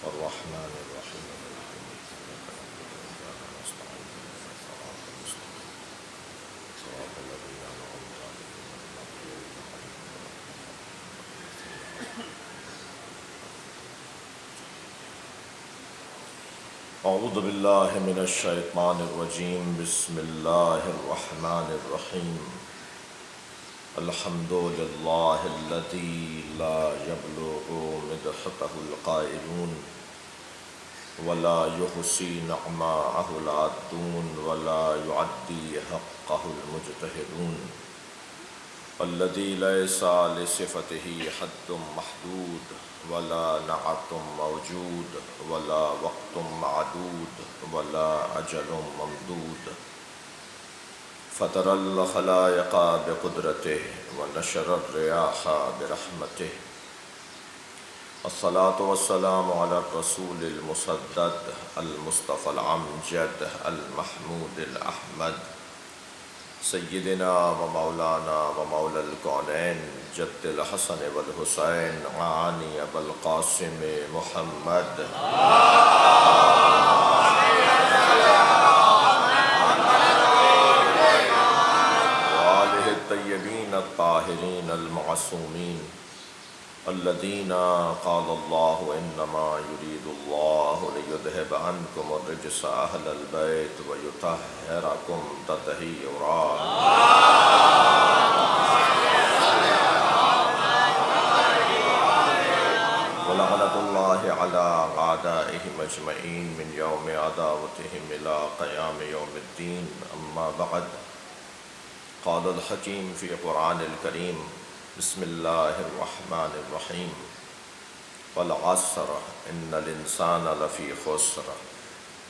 الرحمن الرحیم نستعین صراط المستقیم صراط الذین انعمت علیہم اعوذ باللہ من الشیطان الرجیم بسم اللہ الرحمن الرحیم الحمد للہ الذی لا یبلغ مدحتہ القائلون ولا یحصی نعماءہ العادون ولا یعدی حقہ المجتہدون الذی لیس لصفتہ حد محدود ولا نعت موجود ولا وقت معدود ولا اجل ممدود فطر الخلائق بقدرته ونشر الرياح برحمته الصلاة والسلام على الرسول المسدد المصطفى العمجد المحمود الأحمد سيدنا ومولانا ومولى الكونين جد الحسن والحسين عاني أبا القاسم محمد وآله الطيبين الطاهرين المعصومين الذين قال الله إنما يريد الله ليذهب عنكم الرجس أهل البيت ويطهركم تطهيرا ولعنة الله على أعدائهم أجمعين من يوم عداوتهم إلى قيام يوم الدين أما بعد قال الحكيم في قرآن الكريم بسم اللہ الرحمن الرحیم والعصر ان الانسان لفی خسر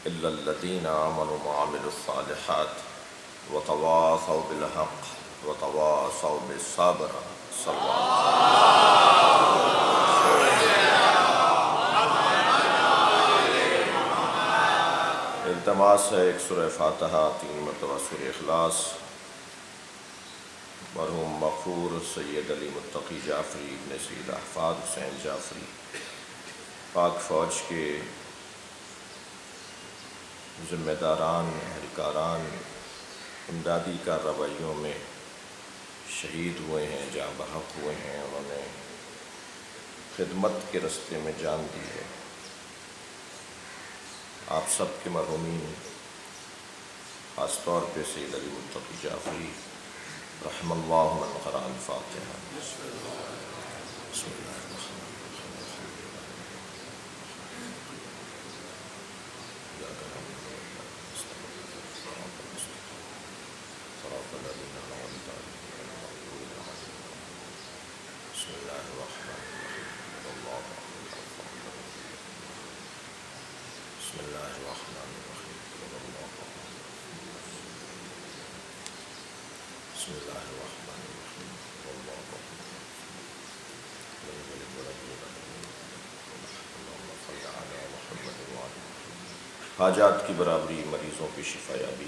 الا الذین آمنوا وعملوا الصالحات وتواصوا بالحق وتواصوا بالصبر صلی اللہ التماس ہے ایک سورہ فاتحہ 3 مرتبہ سورہ اخلاص مرحوم مغفور سید علی متقی جعفری ابن سید احفاد حسین جعفری پاک فوج کے ذمہ داران اہلکاران امدادی کارروائیوں میں شہید ہوئے ہیں جاں بحق ہوئے ہیں انہوں نے خدمت کے رستے میں جان دی ہے آپ سب کے مرحومین خاص طور پہ سید علی متقی جعفری رحم اللہ من قرأ الفاتحہ بسم اللہ الرحمن بسم اللہ الرحمن الرحیم واللہ حاجات کی برابری مریضوں کی شفا یابی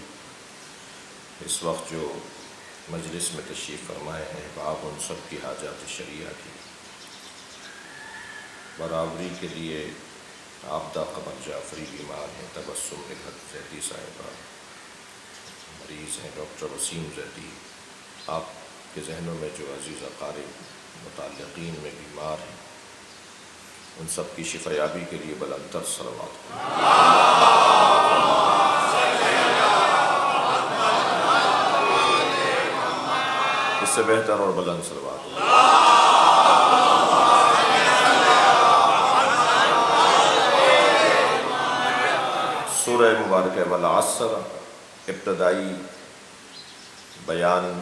اس وقت جو مجلس میں تشریف فرمائے ہیں آپ ان سب کی حاجات شریعہ کی برابری کے لیے عابدہ قمر جعفری بیمار ہیں تبسم نگہت زیدی صاحبہ مریض ہیں ڈاکٹر وسیم زیدی آپ کے ذہنوں میں جو عزیز اقارب متعلقین میں بیمار ہیں ان سب کی شفا یابی کے لیے بلند تر صلوات اس سے بہتر اور بلند صلوات سورہ مبارکہ والعصر ابتدائی بیان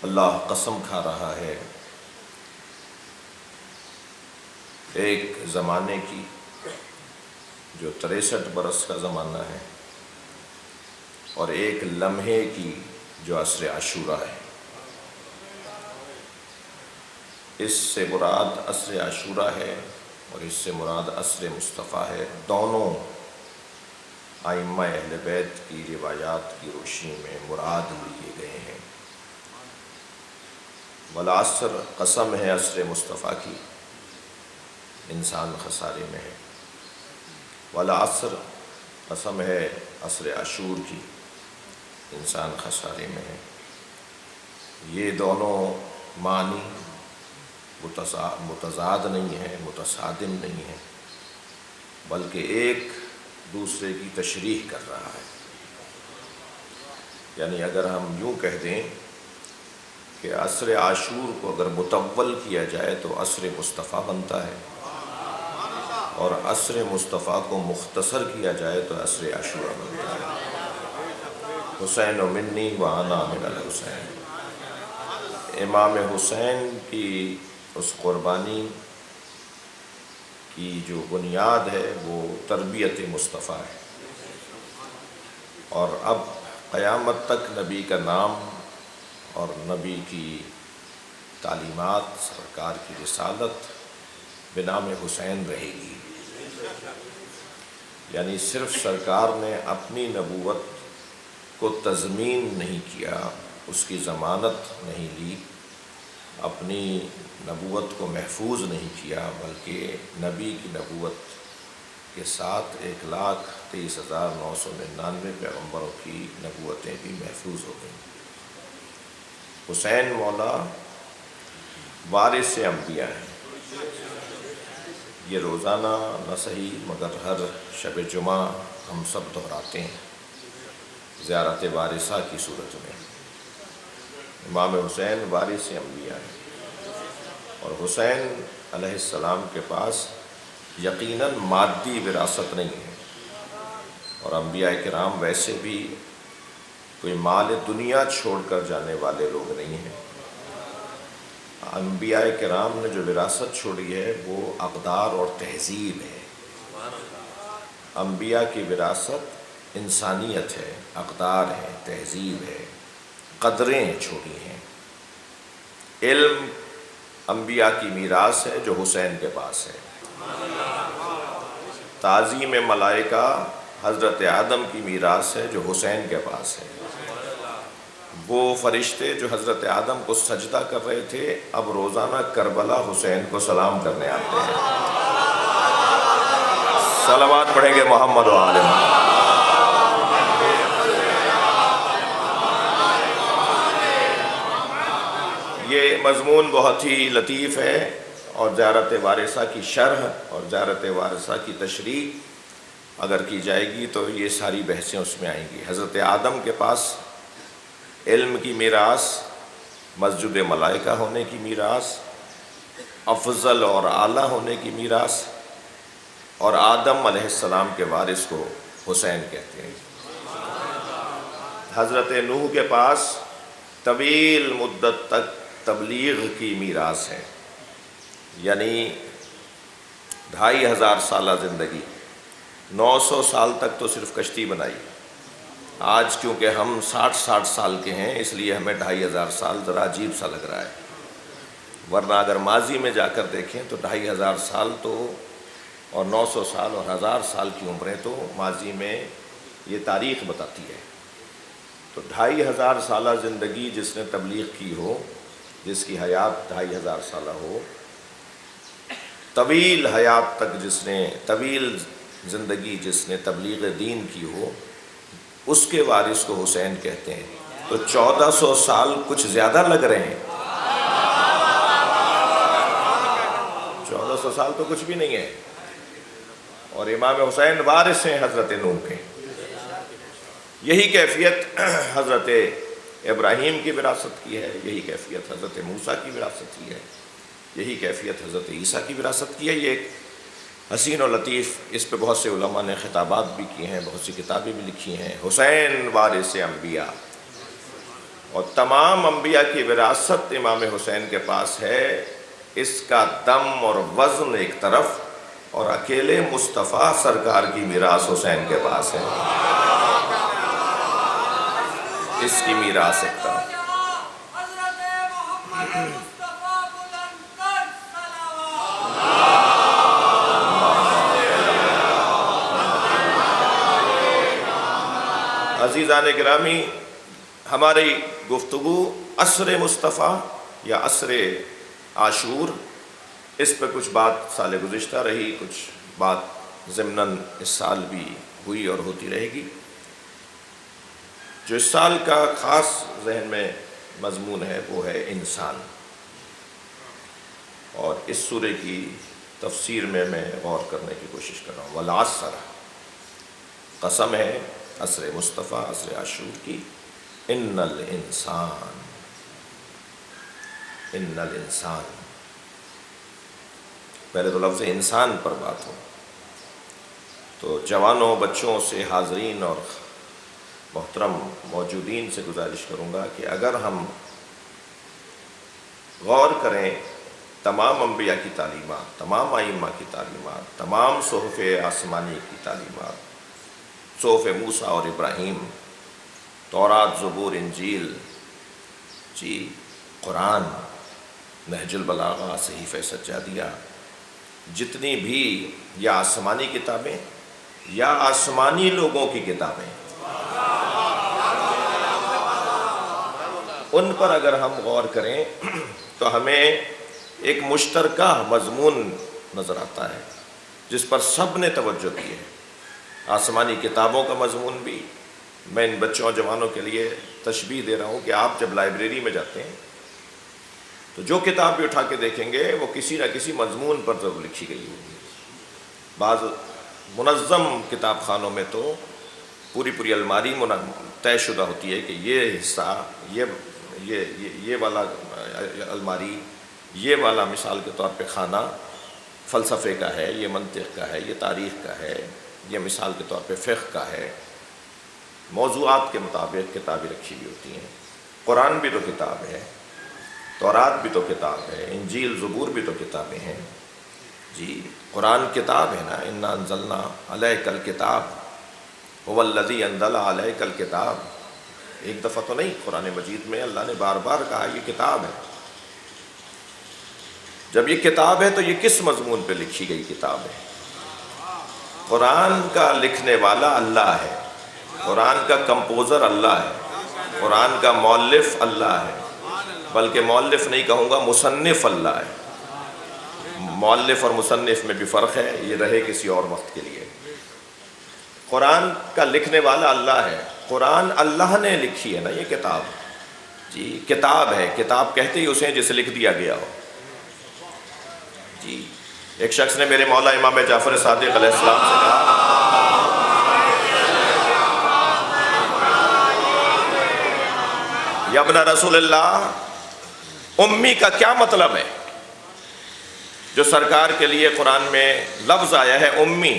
اللہ قسم کھا رہا ہے ایک زمانے کی جو 63 برس کا زمانہ ہے اور ایک لمحے کی جو عصر عاشورہ ہے اس سے مراد عصر عاشورہ ہے اور اس سے مراد عصر مصطفیٰ ہے دونوں ائمہ اہل بیت کی روایات کی روشنی میں مراد لیے گئے ہیں والعصر قسم ہے عصر مصطفیٰ کی انسان خسارے میں ہے۔ والعصر، قسم ہے عصر عاشور کی، انسان خسارے میں ہے۔ یہ دونوں معنی متضاد نہیں ہیں، متصادم نہیں ہیں، بلکہ ایک دوسرے کی تشریح کر رہا ہے۔ یعنی اگر ہم یوں کہہ دیں کہ عصر عاشور کو اگر مطول کیا جائے تو عصر مصطفیٰ بنتا ہے، اور عصر مصطفیٰ کو مختصر کیا جائے تو عصر عاشور بنتا ہے۔ حسین منی وانا من الحسین، امام حسین کی اس قربانی کی جو بنیاد ہے وہ تربیت مصطفیٰ ہے، اور اب قیامت تک نبی کا نام اور نبی کی تعلیمات، سرکار کی رسالت بنام حسین رہے گی۔ یعنی صرف سرکار نے اپنی نبوت کو تضمین نہیں کیا، اس کی ضمانت نہیں لی، اپنی نبوت کو محفوظ نہیں کیا، بلکہ نبی کی نبوت کے ساتھ 1,23,999 پیغمبروں کی نبوتیں بھی محفوظ ہو گئیں۔ حسین مولا وارث انبیاء ہیں۔ یہ روزانہ نہ صحیح مگر ہر شب جمعہ ہم سب دہراتے ہیں زیارت وارثہ کی صورت میں۔ امام حسین وارث انبیاء ہیں، اور حسین علیہ السلام کے پاس یقیناً مادی وراثت نہیں ہے، اور انبیاء کرام ویسے بھی کوئی مال دنیا چھوڑ کر جانے والے لوگ نہیں ہیں۔ انبیاء کرام نے جو وراثت چھوڑی ہے وہ اقدار اور تہذیب ہے۔ انبیاء کی وراثت انسانیت ہے، اقدار ہے، تہذیب ہے، قدریں چھوڑی ہیں۔ علم انبیاء کی میراث ہے جو حسین کے پاس ہے۔ تعظیم ملائکہ حضرت آدم کی میراث ہے جو حسین کے پاس ہے۔ وہ فرشتے جو حضرت آدم کو سجدہ کر رہے تھے اب روزانہ کربلا حسین کو سلام کرنے آتے ہیں۔ صلوات پڑھیں گے محمد و آل محمد۔ یہ مضمون بہت ہی لطیف ہے، اور زیارت وارثہ کی شرح اور زیارت وارثہ کی تشریح اگر کی جائے گی تو یہ ساری بحثیں اس میں آئیں گی۔ حضرت آدم کے پاس علم کی میراث، مسجد ملائکہ ہونے کی میراث، افضل اور اعلیٰ ہونے کی میراث، اور آدم علیہ السلام کے وارث کو حسین کہتے ہیں۔ حضرت نوح کے پاس طویل مدت تک تبلیغ کی میراث ہے، یعنی 2500 سالہ زندگی، 900 سال تک تو صرف کشتی بنائی۔ آج کیونکہ ہم 60 سال کے ہیں اس لیے ہمیں 2500 سال ذرا عجیب سا لگ رہا ہے، ورنہ اگر ماضی میں جا کر دیکھیں تو 2500 سال تو، اور 900 سال اور 1000 سال کی عمریں تو ماضی میں یہ تاریخ بتاتی ہے۔ تو 2500 سالہ زندگی جس نے تبلیغ کی ہو، جس کی حیات 2500 سالہ ہو، طویل حیات تک جس نے، طویل زندگی جس نے تبلیغ دین کی ہو، اس کے وارث کو حسین کہتے ہیں۔ تو 1400 سال کچھ زیادہ لگ رہے ہیں، 1400 سال تو کچھ بھی نہیں ہے، اور امام حسین وارث ہیں حضرت نوح کے۔ یہی کیفیت حضرت ابراہیم کی وراثت کی ہے، یہی کیفیت حضرت موسیٰ کی وراثت کی ہے، یہی کیفیت حضرت عیسیٰ کی وراثت کی ہے۔ یہ ایک حسین و لطیف، اس پہ بہت سے علماء نے خطابات بھی کیے ہیں، بہت سی کتابیں بھی لکھی ہیں۔ حسین وارث انبیاء، اور تمام انبیاء کی وراثت امام حسین کے پاس ہے۔ اس کا دم اور وزن ایک طرف، اور اکیلے مصطفیٰ سرکار کی میراث حسین کے پاس ہے، اس کی میراث ایک طرف۔ عزیزان گرامی، ہماری گفتگو عصر مصطفیٰ یا عصر عاشور اس پہ کچھ بات سال گزشتہ رہی، کچھ بات ضمناً اس سال بھی ہوئی اور ہوتی رہے گی۔ جو اس سال کا خاص ذہن میں مضمون ہے وہ ہے انسان، اور اس سورہ کی تفسیر میں غور کرنے کی کوشش کر رہا ہوں۔ والعصر، قسم ہے عصر مصطفیٰ، عصر عاشور کی، ان الانسان، ان الانسان، پہلے تو لفظ انسان پر بات ہو تو جوانوں، بچوں سے، حاضرین اور محترم موجودین سے گزارش کروں گا کہ اگر ہم غور کریں تمام انبیاء کی تعلیمات، تمام ائمہ کی تعلیمات، تمام صحف آسمانی کی تعلیمات، صحف موسیٰ اور ابراہیم، تورات، زبور، انجیل، قرآن، نہج البلاغہ، صحیفہ سجادیہ، جتنی بھی یا آسمانی کتابیں یا آسمانی لوگوں کی کتابیں، ان پر اگر ہم غور کریں تو ہمیں ایک مشترکہ مضمون نظر آتا ہے جس پر سب نے توجہ کی ہے۔ آسمانی کتابوں کا مضمون بھی میں ان بچوں اور جوانوں کے لیے تشبیہ دے رہا ہوں کہ آپ جب لائبریری میں جاتے ہیں تو جو کتاب بھی اٹھا کے دیکھیں گے وہ کسی نہ کسی مضمون پر ضرور لکھی گئی ہوگی۔ بعض منظم کتاب خانوں میں تو پوری الماری طے شدہ ہوتی ہے کہ یہ حصہ، یہ والا الماری، یہ والا مثال کے طور پہ خانہ فلسفے کا ہے، یہ منطق کا ہے، یہ تاریخ کا ہے، یہ مثال کے طور پہ فقہ کا ہے۔ موضوعات کے مطابق کتابیں رکھی ہوئی ہوتی ہیں۔ قرآن بھی تو کتاب ہے، تورات بھی تو کتاب ہے، انجیل، زبور بھی تو کتابیں ہیں۔ قرآن کتاب ہے نا، انا انزلنا علیک الکتاب هو الذی انزل علیک الکتاب، ایک دفعہ تو نہیں، قرآن مجید میں اللہ نے بار بار کہا یہ کتاب ہے۔ جب یہ کتاب ہے تو یہ کس مضمون پہ لکھی گئی کتاب ہے؟ قرآن کا لکھنے والا اللہ ہے، قرآن کا کمپوزر اللہ ہے، قرآن کا مؤلف اللہ ہے، بلکہ مؤلف نہیں کہوں گا، مصنف اللہ ہے۔ مؤلف اور مصنف میں بھی فرق ہے، یہ رہے کسی اور وقت کے لیے۔ قرآن کا لکھنے والا اللہ ہے، قرآن اللہ نے لکھی ہے نا یہ کتاب۔ کتاب ہے، کتاب کہتے ہی اسے جسے لکھ دیا گیا ہو۔ ایک شخص نے میرے مولا امام جعفر صادق علیہ السلام سے کہا، یا ابن رسول اللہ، امی کا کیا مطلب ہے؟ جو سرکار کے لیے قرآن میں لفظ آیا ہے امی،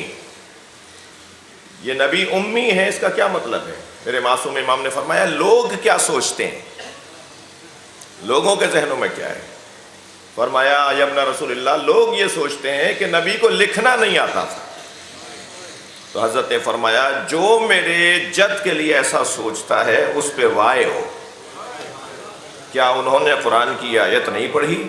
یہ نبی امی ہے، اس کا کیا مطلب ہے؟ میرے معصوم امام نے فرمایا لوگ کیا سوچتے ہیں، لوگوں کے ذہنوں میں کیا ہے؟ فرمایا یا ابن رسول اللہ، لوگ یہ سوچتے ہیں کہ نبی کو لکھنا نہیں آتا تھا۔ تو حضرت نے فرمایا جو میرے جد کے لیے ایسا سوچتا ہے اس پہ وائے ہو۔ کیا انہوں نے قرآن کی آیت نہیں پڑھی؟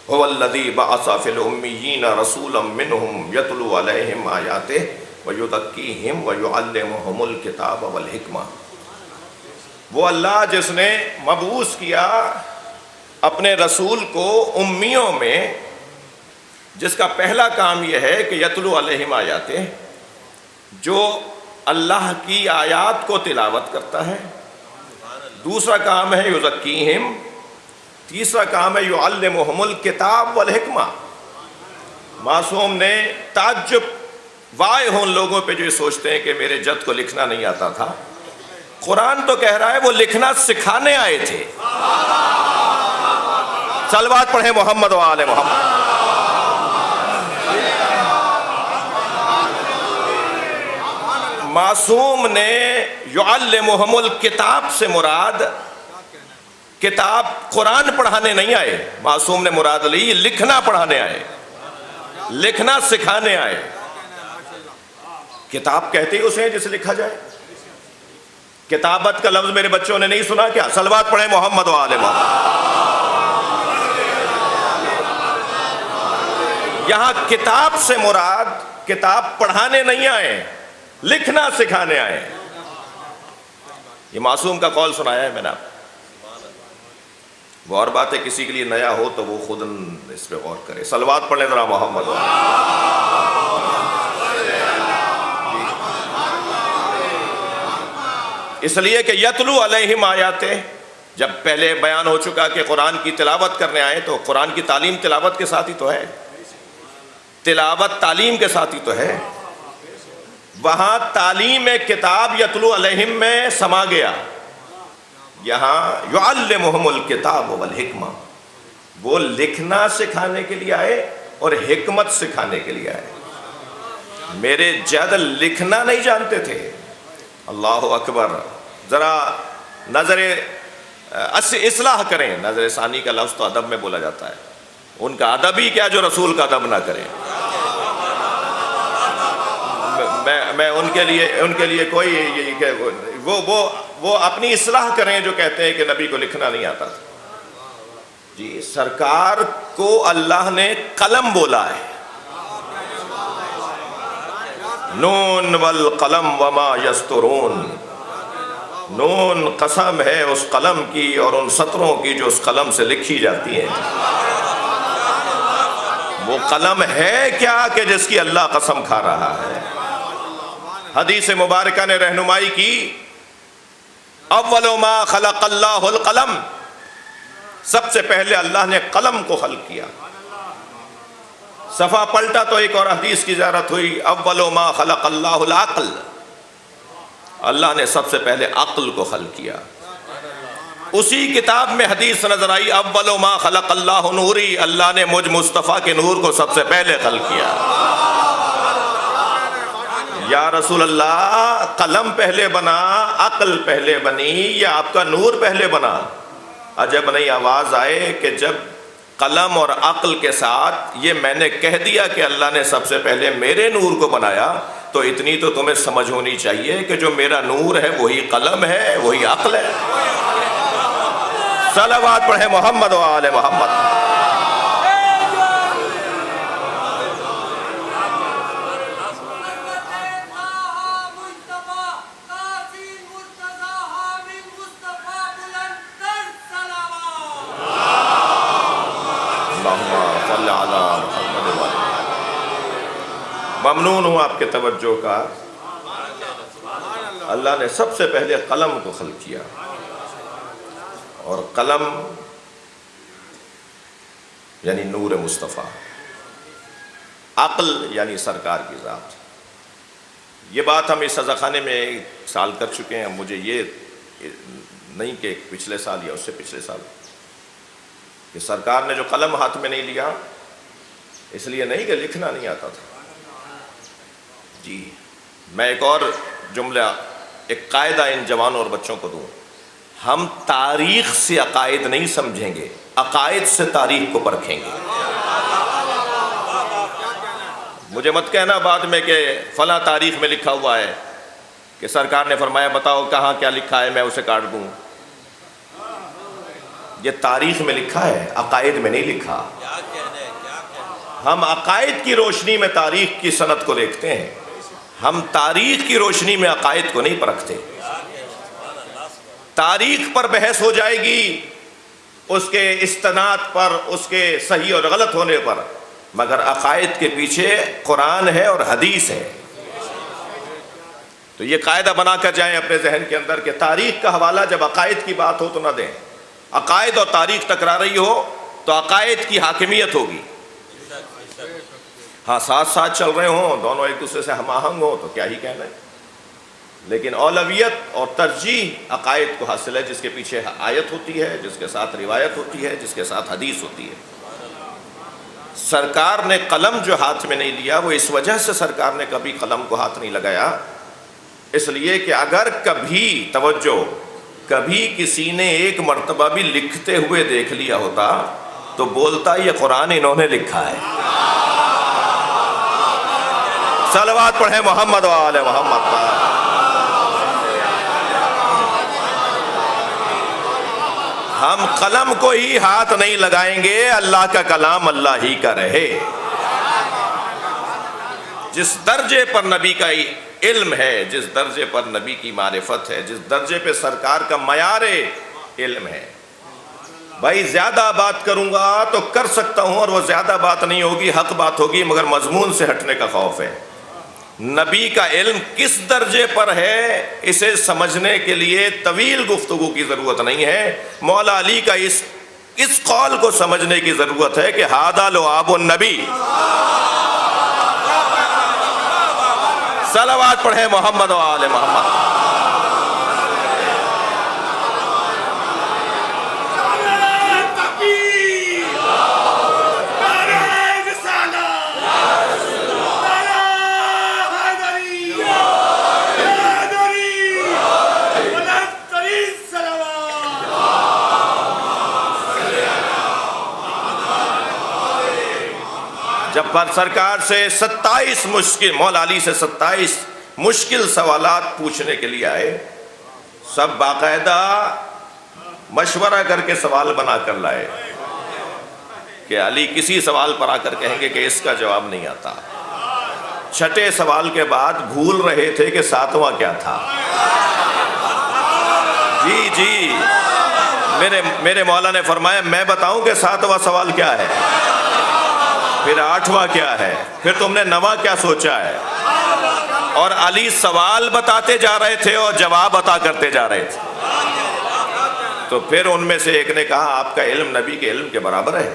هو الذی بعث فی الامیین رسولا منہم یتلو علیہم آیاتہ ویزکیہم ویعلمہم الکتاب والحکمہ۔ وہ اللہ جس نے مبعوث کیا اپنے رسول کو امیوں میں، جس کا پہلا کام یہ ہے کہ یتلو علیہم آیاتہ، جو اللہ کی آیات کو تلاوت کرتا ہے۔ دوسرا کام ہے یزکیہم، تیسرا کام ہے یعلمہم الکتاب والحکمہ۔ معصوم نے تعجب، وائے ہوں لوگوں پہ جو یہ سوچتے ہیں کہ میرے جد کو لکھنا نہیں آتا تھا۔ قرآن تو کہہ رہا ہے وہ لکھنا سکھانے آئے تھے۔ صلوات پڑھیں محمد و آل محمد۔ معصوم نے یعلمہم الکتاب سے مراد کتاب قرآن پڑھانے نہیں آئے، معصوم نے مراد لی لکھنا پڑھانے آئے، لکھنا سکھانے آئے۔ کتاب کہتے ہی اسے جسے لکھا جائے۔ کتابت کا لفظ میرے بچوں نے نہیں سنا کیا؟ صلوات پڑھیں محمد و آل محمد۔ یہاں کتاب سے مراد کتاب پڑھانے نہیں آئے، لکھنا سکھانے آئے۔ یہ معصوم کا قول سنایا ہے میں نے آپ۔ وہ اور بات ہے کسی کے لیے نیا ہو تو وہ خود اس پہ غور کرے. صلوات پڑھ لیں ذرا محمد. اس لیے کہ یتلو علیہم آیاتہ، جب پہلے بیان ہو چکا کہ قرآن کی تلاوت کرنے آئے تو قرآن کی تعلیم تلاوت کے ساتھ ہی تو ہے، تلاوت تعلیم کے ساتھ ہی تو ہے. وہاں تعلیم کتاب یتلو علیہم میں سما گیا، یہاں یعلمہم الکتاب والحکمہ، وہ لکھنا سکھانے کے لیے آئے اور حکمت سکھانے کے لیے آئے. میرے جد لکھنا نہیں جانتے تھے. اللہ اکبر. ذرا نظر اصلاح کریں. نظر ثانی کا لفظ تو ادب میں بولا جاتا ہے، ان کا ادب ہی کیا جو رسول کا ادب نہ کریں. میں ان کے لیے کوئی وہ اپنی اصلاح کریں جو کہتے ہیں کہ نبی کو لکھنا نہیں آتا تھا. جی سرکار کو اللہ نے قلم بولا ہے. نون والقلم وما یسطرون. نون قسم ہے اس قلم کی اور ان سطروں کی جو اس قلم سے لکھی جاتی ہیں. وہ قلم ہے کیا کہ جس کی اللہ قسم کھا رہا ہے. حدیث مبارکہ نے رہنمائی کی، اول ما خلق اللہ القلم، سب سے پہلے اللہ نے قلم کو خلق کیا. صفحہ پلٹا تو ایک اور حدیث کی زیارت ہوئی، اول ما خلق اللہ العقل، اللہ نے سب سے پہلے عقل کو خلق کیا. اسی کتاب میں حدیث نظر آئی، اول ما خلق اللہ نوری، اللہ نے مجھ مصطفیٰ کے نور کو سب سے پہلے خلق کیا. یا رسول اللہ، قلم پہلے بنا، عقل پہلے بنی، یا آپ کا نور پہلے بنا؟ عجب نہیں آواز آئے کہ جب قلم اور عقل کے ساتھ یہ میں نے کہہ دیا کہ اللہ نے سب سے پہلے میرے نور کو بنایا، تو اتنی تو تمہیں سمجھ ہونی چاہیے کہ جو میرا نور ہے وہی قلم ہے، وہی عقل ہے. صلوات پڑھیں محمد و آل محمد. ممنون ہوں آپ کے توجہ کا. اللہ نے سب سے پہلے قلم کو خلق کیا، اور قلم یعنی نور مصطفیٰ، عقل یعنی سرکار کی ذات. یہ بات ہم اس سزاخانے میں ایک سال کر چکے ہیں. مجھے یہ نہیں کہ پچھلے سال یا اس سے پچھلے سال کہ سرکار نے جو قلم ہاتھ میں نہیں لیا اس لیے نہیں کہ لکھنا نہیں آتا تھا. جی میں ایک اور جملہ، ایک قاعدہ ان جوانوں اور بچوں کو دوں. ہم تاریخ سے عقائد نہیں سمجھیں گے، عقائد سے تاریخ کو پرکھیں گے. مجھے مت کہنا بعد میں کہ فلاں تاریخ میں لکھا ہوا ہے کہ سرکار نے فرمایا بتاؤ کہاں کیا لکھا ہے، میں اسے کاٹ دوں. یہ تاریخ میں لکھا ہے، عقائد میں نہیں لکھا. ہم عقائد کی روشنی میں تاریخ کی سند کو دیکھتے ہیں، ہم تاریخ کی روشنی میں عقائد کو نہیں پرکھتے. تاریخ پر بحث ہو جائے گی اس کے استناد پر، اس کے صحیح اور غلط ہونے پر، مگر عقائد کے پیچھے قرآن ہے اور حدیث ہے. تو یہ قاعدہ بنا کر جائیں اپنے ذہن کے اندر کہ تاریخ کا حوالہ جب عقائد کی بات ہو تو نہ دیں. عقائد اور تاریخ ٹکرا رہی ہو تو عقائد کی حاکمیت ہوگی. ہاں ساتھ ساتھ چل رہے ہوں، دونوں ایک دوسرے سے ہم آہنگ ہوں تو کیا ہی کہنا ہے، لیکن اولویت اور ترجیح عقائد کو حاصل ہے، جس کے پیچھے آیت ہوتی ہے، جس کے ساتھ روایت ہوتی ہے، جس کے ساتھ حدیث ہوتی ہے. سرکار نے قلم جو ہاتھ میں نہیں لیا وہ اس وجہ سے سرکار نے کبھی قلم کو ہاتھ نہیں لگایا، اس لیے کہ اگر کبھی توجہ کبھی کسی نے ایک مرتبہ بھی لکھتے ہوئے دیکھ لیا ہوتا تو بولتا یہ قرآن انہوں نے لکھا ہے. صلوات پڑھیں محمد و آل محمد. ہم قلم کو ہی ہاتھ نہیں لگائیں گے، اللہ کا کلام اللہ ہی کا رہے. جس درجے پر نبی کا علم ہے، جس درجے پر نبی کی معرفت ہے، جس درجے پہ سرکار کا معیار علم ہے، بھائی زیادہ بات کروں گا تو کر سکتا ہوں، اور وہ زیادہ بات نہیں ہوگی، حق بات ہوگی، مگر مضمون سے ہٹنے کا خوف ہے۔ نبی کا علم کس درجے پر ہے اسے سمجھنے کے لیے طویل گفتگو کی ضرورت نہیں ہے۔ مولا علی کا اس قول کو سمجھنے کی ضرورت ہے کہ ھذا لعاب النبی۔ صلوات پڑھیں محمد و آل محمد۔ جب پر سرکار سے 27 مشکل، مولا علی سے 27 مشکل سوالات پوچھنے کے لیے آئے، سب باقاعدہ مشورہ کر کے سوال بنا کر لائے کہ علی کسی سوال پر آ کر کہیں گے کہ اس کا جواب نہیں آتا۔ چھٹے سوال کے بعد بھول رہے تھے کہ 7واں کیا تھا۔ جی میرے مولا نے فرمایا میں بتاؤں کہ 7واں سوال کیا ہے، پھر 8واں کیا ہے، پھر تم نے 9واں کیا سوچا ہے۔ اور علی سوال بتاتے جا رہے تھے اور جواب عطا کرتے جا رہے تھے۔ تو پھر ان میں سے ایک نے کہا آپ کا علم نبی کے علم کے برابر ہے،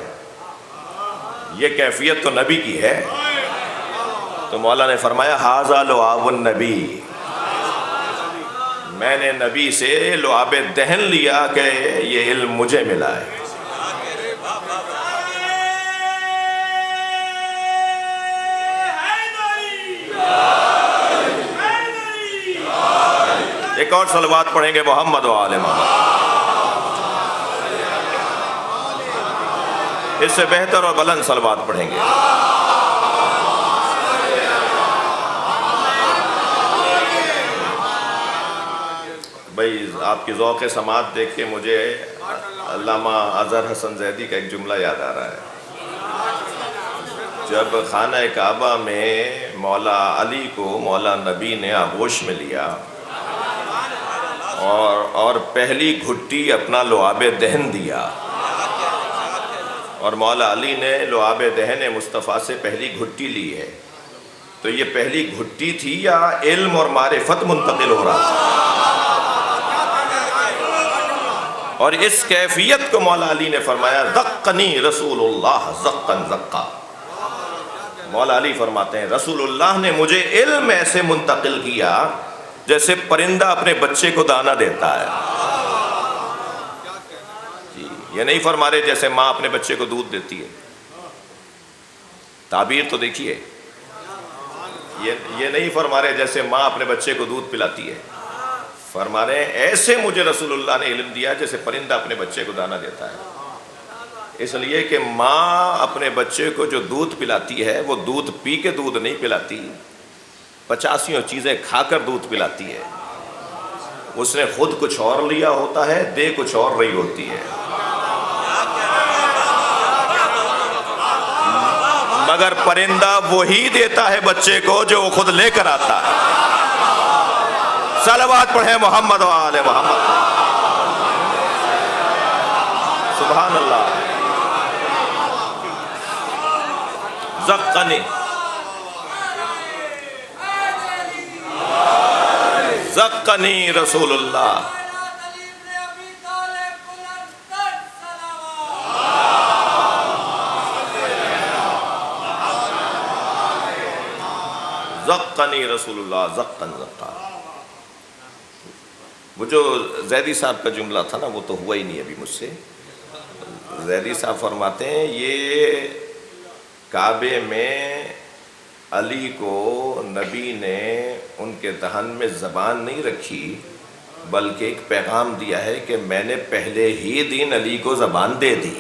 یہ کیفیت تو نبی کی ہے۔ تو مولا نے فرمایا ھذا لعاب النبی، میں نے نبی سے لعاب دہن لیا کہ یہ علم مجھے ملا ہے۔ ایک اور صلوات پڑھیں گے محمد و آل محمد۔ اس سے بہتر اور بلند صلوات پڑھیں گے۔ بھائی آپ کی ذوق سماعت دیکھ کے مجھے علامہ اظہر حسن زیدی کا ایک جملہ یاد آ رہا ہے۔ جب خانہ کعبہ میں مولا علی کو مولا نبی نے آغوش میں لیا اور پہلی گھٹی اپنا لعاب دہن دیا، اور مولا علی نے لعاب دہن مصطفیٰ سے پہلی گھٹی لی ہے، تو یہ پہلی گھٹی تھی یا علم اور معرفت منتقل ہو رہا تھا؟ اور اس کیفیت کو مولا علی نے فرمایا ذقنی رسول اللہ ذقن ذقا۔ مولا علی فرماتے ہیں رسول اللہ نے مجھے علم ایسے منتقل کیا جیسے پرندہ اپنے بچے کو دانہ دیتا ہے۔ جی یہ نہیں فرما رہے جیسے ماں اپنے بچے کو دودھ دیتی ہے، تعبیر تو دیکھیے، یہ نہیں فرما رہے جیسے ماں اپنے بچے کو دودھ پلاتی ہے، فرما رہے ہیں ایسے مجھے رسول اللہ نے علم دیا جیسے پرندہ اپنے بچے کو دانہ دیتا ہے۔ اس لیے کہ ماں اپنے بچے کو جو دودھ پلاتی ہے وہ دودھ پی کے دودھ نہیں پلاتی، 85 چیزیں کھا کر دودھ پلاتی ہے۔ اس نے خود کچھ اور لیا ہوتا ہے، دے کچھ اور رہی ہوتی ہے، مگر پرندہ وہی دیتا ہے بچے کو جو وہ خود لے کر آتا ہے۔ صلوات پڑھیں محمد و آل محمد۔ سبحان اللہ۔ زقنی زقنی رسول اللہ۔ زقنی رسول اللہ زقن زقا۔ وہ جو زیدی صاحب کا جملہ تھا نا وہ تو ہوا ہی نہیں ابھی مجھ سے۔ زیدی صاحب فرماتے ہیں یہ کعبے میں علی کو نبی نے ان کے دہن میں زبان نہیں رکھی بلکہ ایک پیغام دیا ہے کہ میں نے پہلے ہی دن علی کو زبان دے دی۔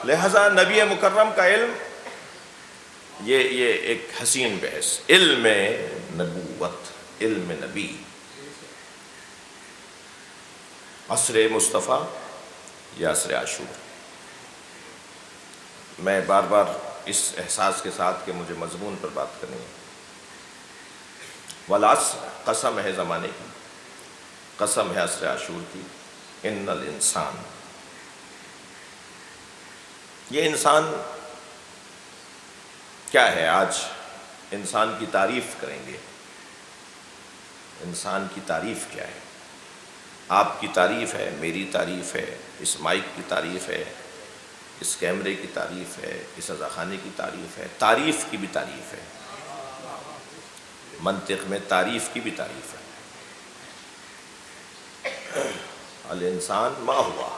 لہذا نبی مکرم کا علم یہ ایک حسین بحث، علم نبوت، علم نبی، عصر مصطفیٰ یہ عصر عاشور. میں بار بار اس احساس کے ساتھ کہ مجھے مضمون پر بات کرنی ہے. والعصر، قسم ہے زمانے کی، قسم ہے عصر عاشور کی. ان الانسان، یہ انسان کیا ہے؟ آج انسان کی تعریف کریں گے. انسان کی تعریف کیا ہے؟ آپ کی تعریف ہے، میری تعریف ہے، اس مائک کی تعریف ہے، اس کیمرے کی تعریف ہے، اس عزاخانے کی تعریف ہے. تعریف کی بھی تعریف ہے، منطق میں تعریف کی بھی تعریف ہے. الانسان ما ہوا،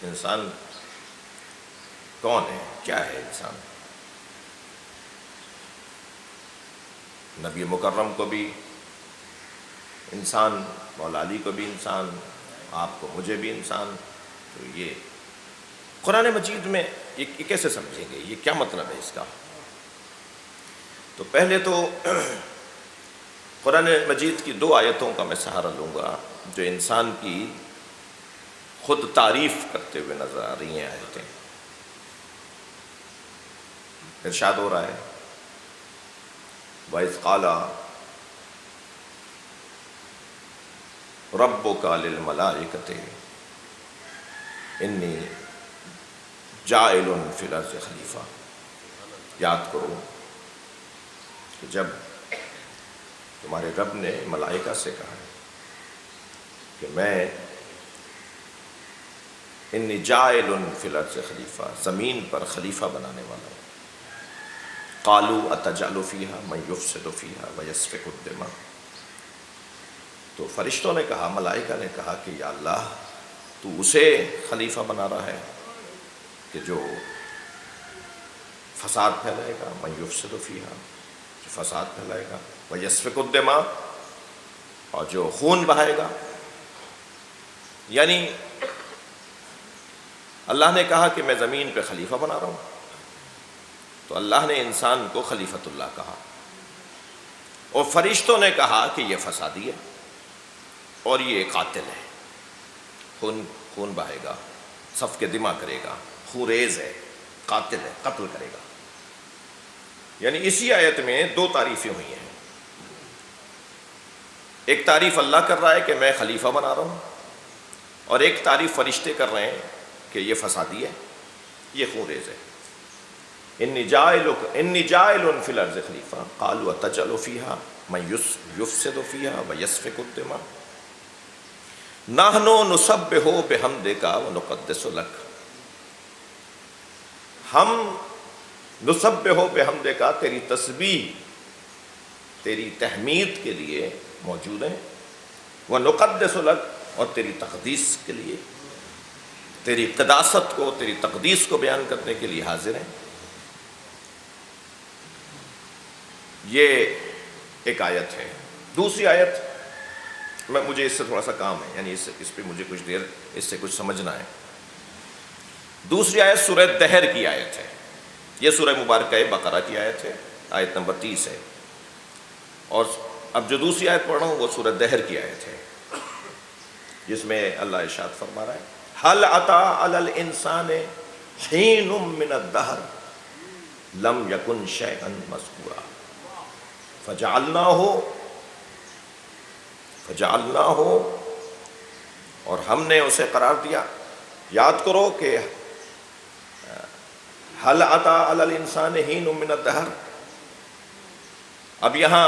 انسان کون ہے، کیا ہے انسان؟ نبی مکرم کو بھی انسان، مولا علی کو بھی انسان، آپ کو مجھے بھی انسان. تو یہ قرآن مجید میں یہ کیسے سمجھیں گے؟ یہ کیا مطلب ہے اس کا؟ تو پہلے تو قرآن مجید کی 2 آیتوں کا میں سہارا لوں گا جو انسان کی خود تعریف کرتے ہوئے نظر آ رہی ہیں آیتیں. ارشاد ہو رہا ہے وَإِذْ قَالَ رَبُّكَ لِلْمَلَائِكَةِ إِنِّي جَاعِلٌ فِي الْأَرْضِ خلیفہ. یاد کرو کہ جب تمہارے رب نے ملائکہ سے کہا کہ میں انی جاعل فی الارض خلیفہ، زمین پر خلیفہ بنانے والا ہوں. قالوا اتجعل فیہا من یفسد فیہا ویسفک الدماء. تو فرشتوں نے کہا، ملائکہ نے کہا کہ یا اللہ تو اسے خلیفہ بنا رہا ہے کہ جو فساد پھیلائے گا، من یفسد فیہا، جو فساد پھیلائے گا، ویسفک الدماء، اور جو خون بہائے گا. یعنی اللہ نے کہا کہ میں زمین پہ خلیفہ بنا رہا ہوں، تو اللہ نے انسان کو خلیفۃ اللہ کہا، اور فرشتوں نے کہا کہ یہ فسادی ہے اور یہ قاتل ہے، خون بہائے گا، سفک دماء کرے گا، خوریز ہے، قاتل ہے، قتل کرے گا. یعنی اسی آیت میں 2 تعریفیں ہوئی ہیں. ایک تعریف اللہ کر رہا ہے کہ میں خلیفہ بنا رہا ہوں، اور ایک تعریف فرشتے کر رہے ہیں کہ یہ فسادی ہے، یہ خوریز ہے. انی جاعل فی الارض خلیفہ قالوا اتجعل فیہا من یفسد فیہا ویسفک الدماء نحن نسبح بحمدک ونقدس لک. ہم نسبح بحمدک، تیری تسبیح، تیری تحمید کے لیے موجود ہیں، ونقدس لک، اور تیری تقدیس کے لیے، تیری قداست کو، تیری تقدیس کو بیان کرنے کے لیے حاضر ہیں. یہ ایک آیت ہے. دوسری آیت مجھے اس سے تھوڑا سا کام ہے، یعنی اس پہ مجھے کچھ دیر اس سے کچھ سمجھنا ہے. دوسری آیت سورہ دہر کی آیت ہے. یہ سورہ مبارکہ بقرہ کی آیت ہے، آیت نمبر 30 ہے. اور اب جو دوسری آیت پڑھ رہا ہوں وہ سورہ دہر کی آیت ہے، جس میں اللہ ارشاد فرما رہا ہے هل أتى على الإنسان حين من الدهر لم يكن شيئا مذكورا فجعلناه، اور ہم نے اسے قرار دیا. یاد کرو کہ هل أتى على الإنسان حين من الدهر. اب یہاں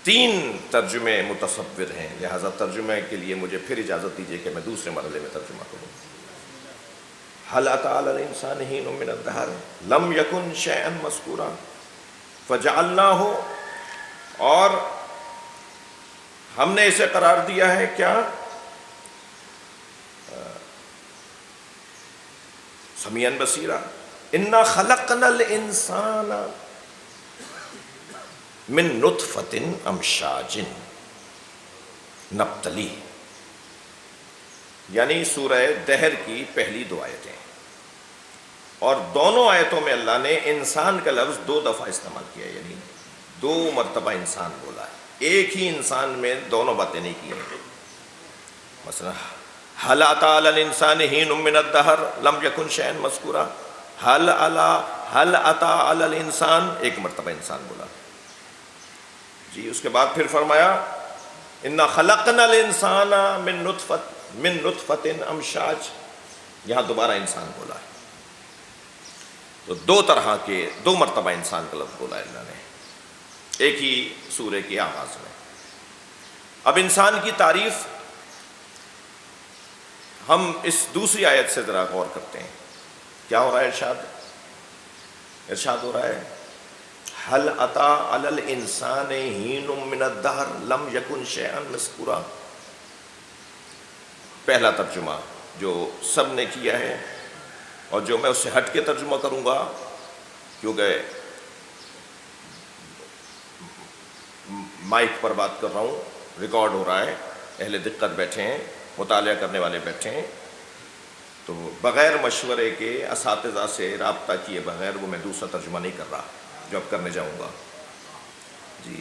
3 ترجمے متصور ہیں، لہذا ترجمے کے لیے مجھے پھر اجازت دیجیے کہ میں دوسرے مرحلے میں ترجمہ کروں. هل أتى على الإنسان حين من الدهر لم يكن شيئا مذكورا فجعلناه، اور ہم نے اسے قرار دیا ہے کیا؟ سمیعا بصیرا. انا خلقنا الانسان من نطفۃ امشاج نبتلیہ. یعنی سورہ دہر کی پہلی 2 آیتیں، اور دونوں آیتوں میں اللہ نے انسان کا لفظ 2 دفعہ استعمال کیا، یعنی 2 مرتبہ انسان بولا ہے. ایک ہی انسان میں دونوں باتیں نہیں کی ہیں. مثلا حل اتی علی الانسان حین من الدہر لم یکن شیئا مذکورا، حل اتی علی الانسان، ایک مرتبہ انسان بولا جی. اس کے بعد پھر فرمایا انا خلقنا الانسان من نطفۃ امشاج، یہاں دوبارہ انسان بولا ہے. تو دو طرح کے، دو مرتبہ انسان کا لفظ بولا ہے اللہ نے ایک ہی سورہ کے آغاز میں. اب انسان کی تعریف ہم اس دوسری آیت سے ذرا غور کرتے ہیں. کیا ہو رہا ہے؟ ارشاد ہو رہا ہے حل اتی علی الانسان حین من الدہر لم یکن شیئا مذکورا. پہلا ترجمہ جو سب نے کیا ہے اور جو میں اس سے ہٹ کے ترجمہ کروں گا، کیونکہ مائک پر بات کر رہا ہوں، ریکارڈ ہو رہا ہے، اہل دقت بیٹھے ہیں، مطالعہ کرنے والے بیٹھے ہیں، تو بغیر مشورے کے اساتذہ سے رابطہ کیے بغیر وہ میں دوسرا ترجمہ نہیں کر رہا جو اب کرنے جاؤں گا جی.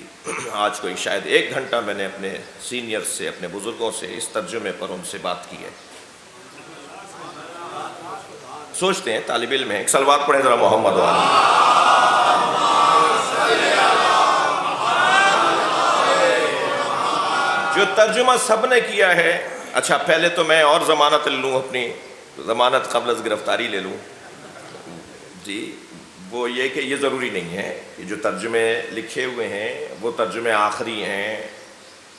آج کوئی شاید 1 گھنٹہ میں نے اپنے سینئر سے، اپنے بزرگوں سے اس ترجمے پر ان سے بات کی ہے. سوچتے ہیں طالب علم ہیں، ایک صلوات پڑھیں ذرا محمد والا. جو ترجمہ سب نے کیا ہے، اچھا پہلے تو میں اور ضمانت لے لوں، اپنی ضمانت قبل از گرفتاری لے لوں جی. وہ یہ کہ یہ ضروری نہیں ہے کہ جو ترجمے لکھے ہوئے ہیں وہ ترجمے آخری ہیں،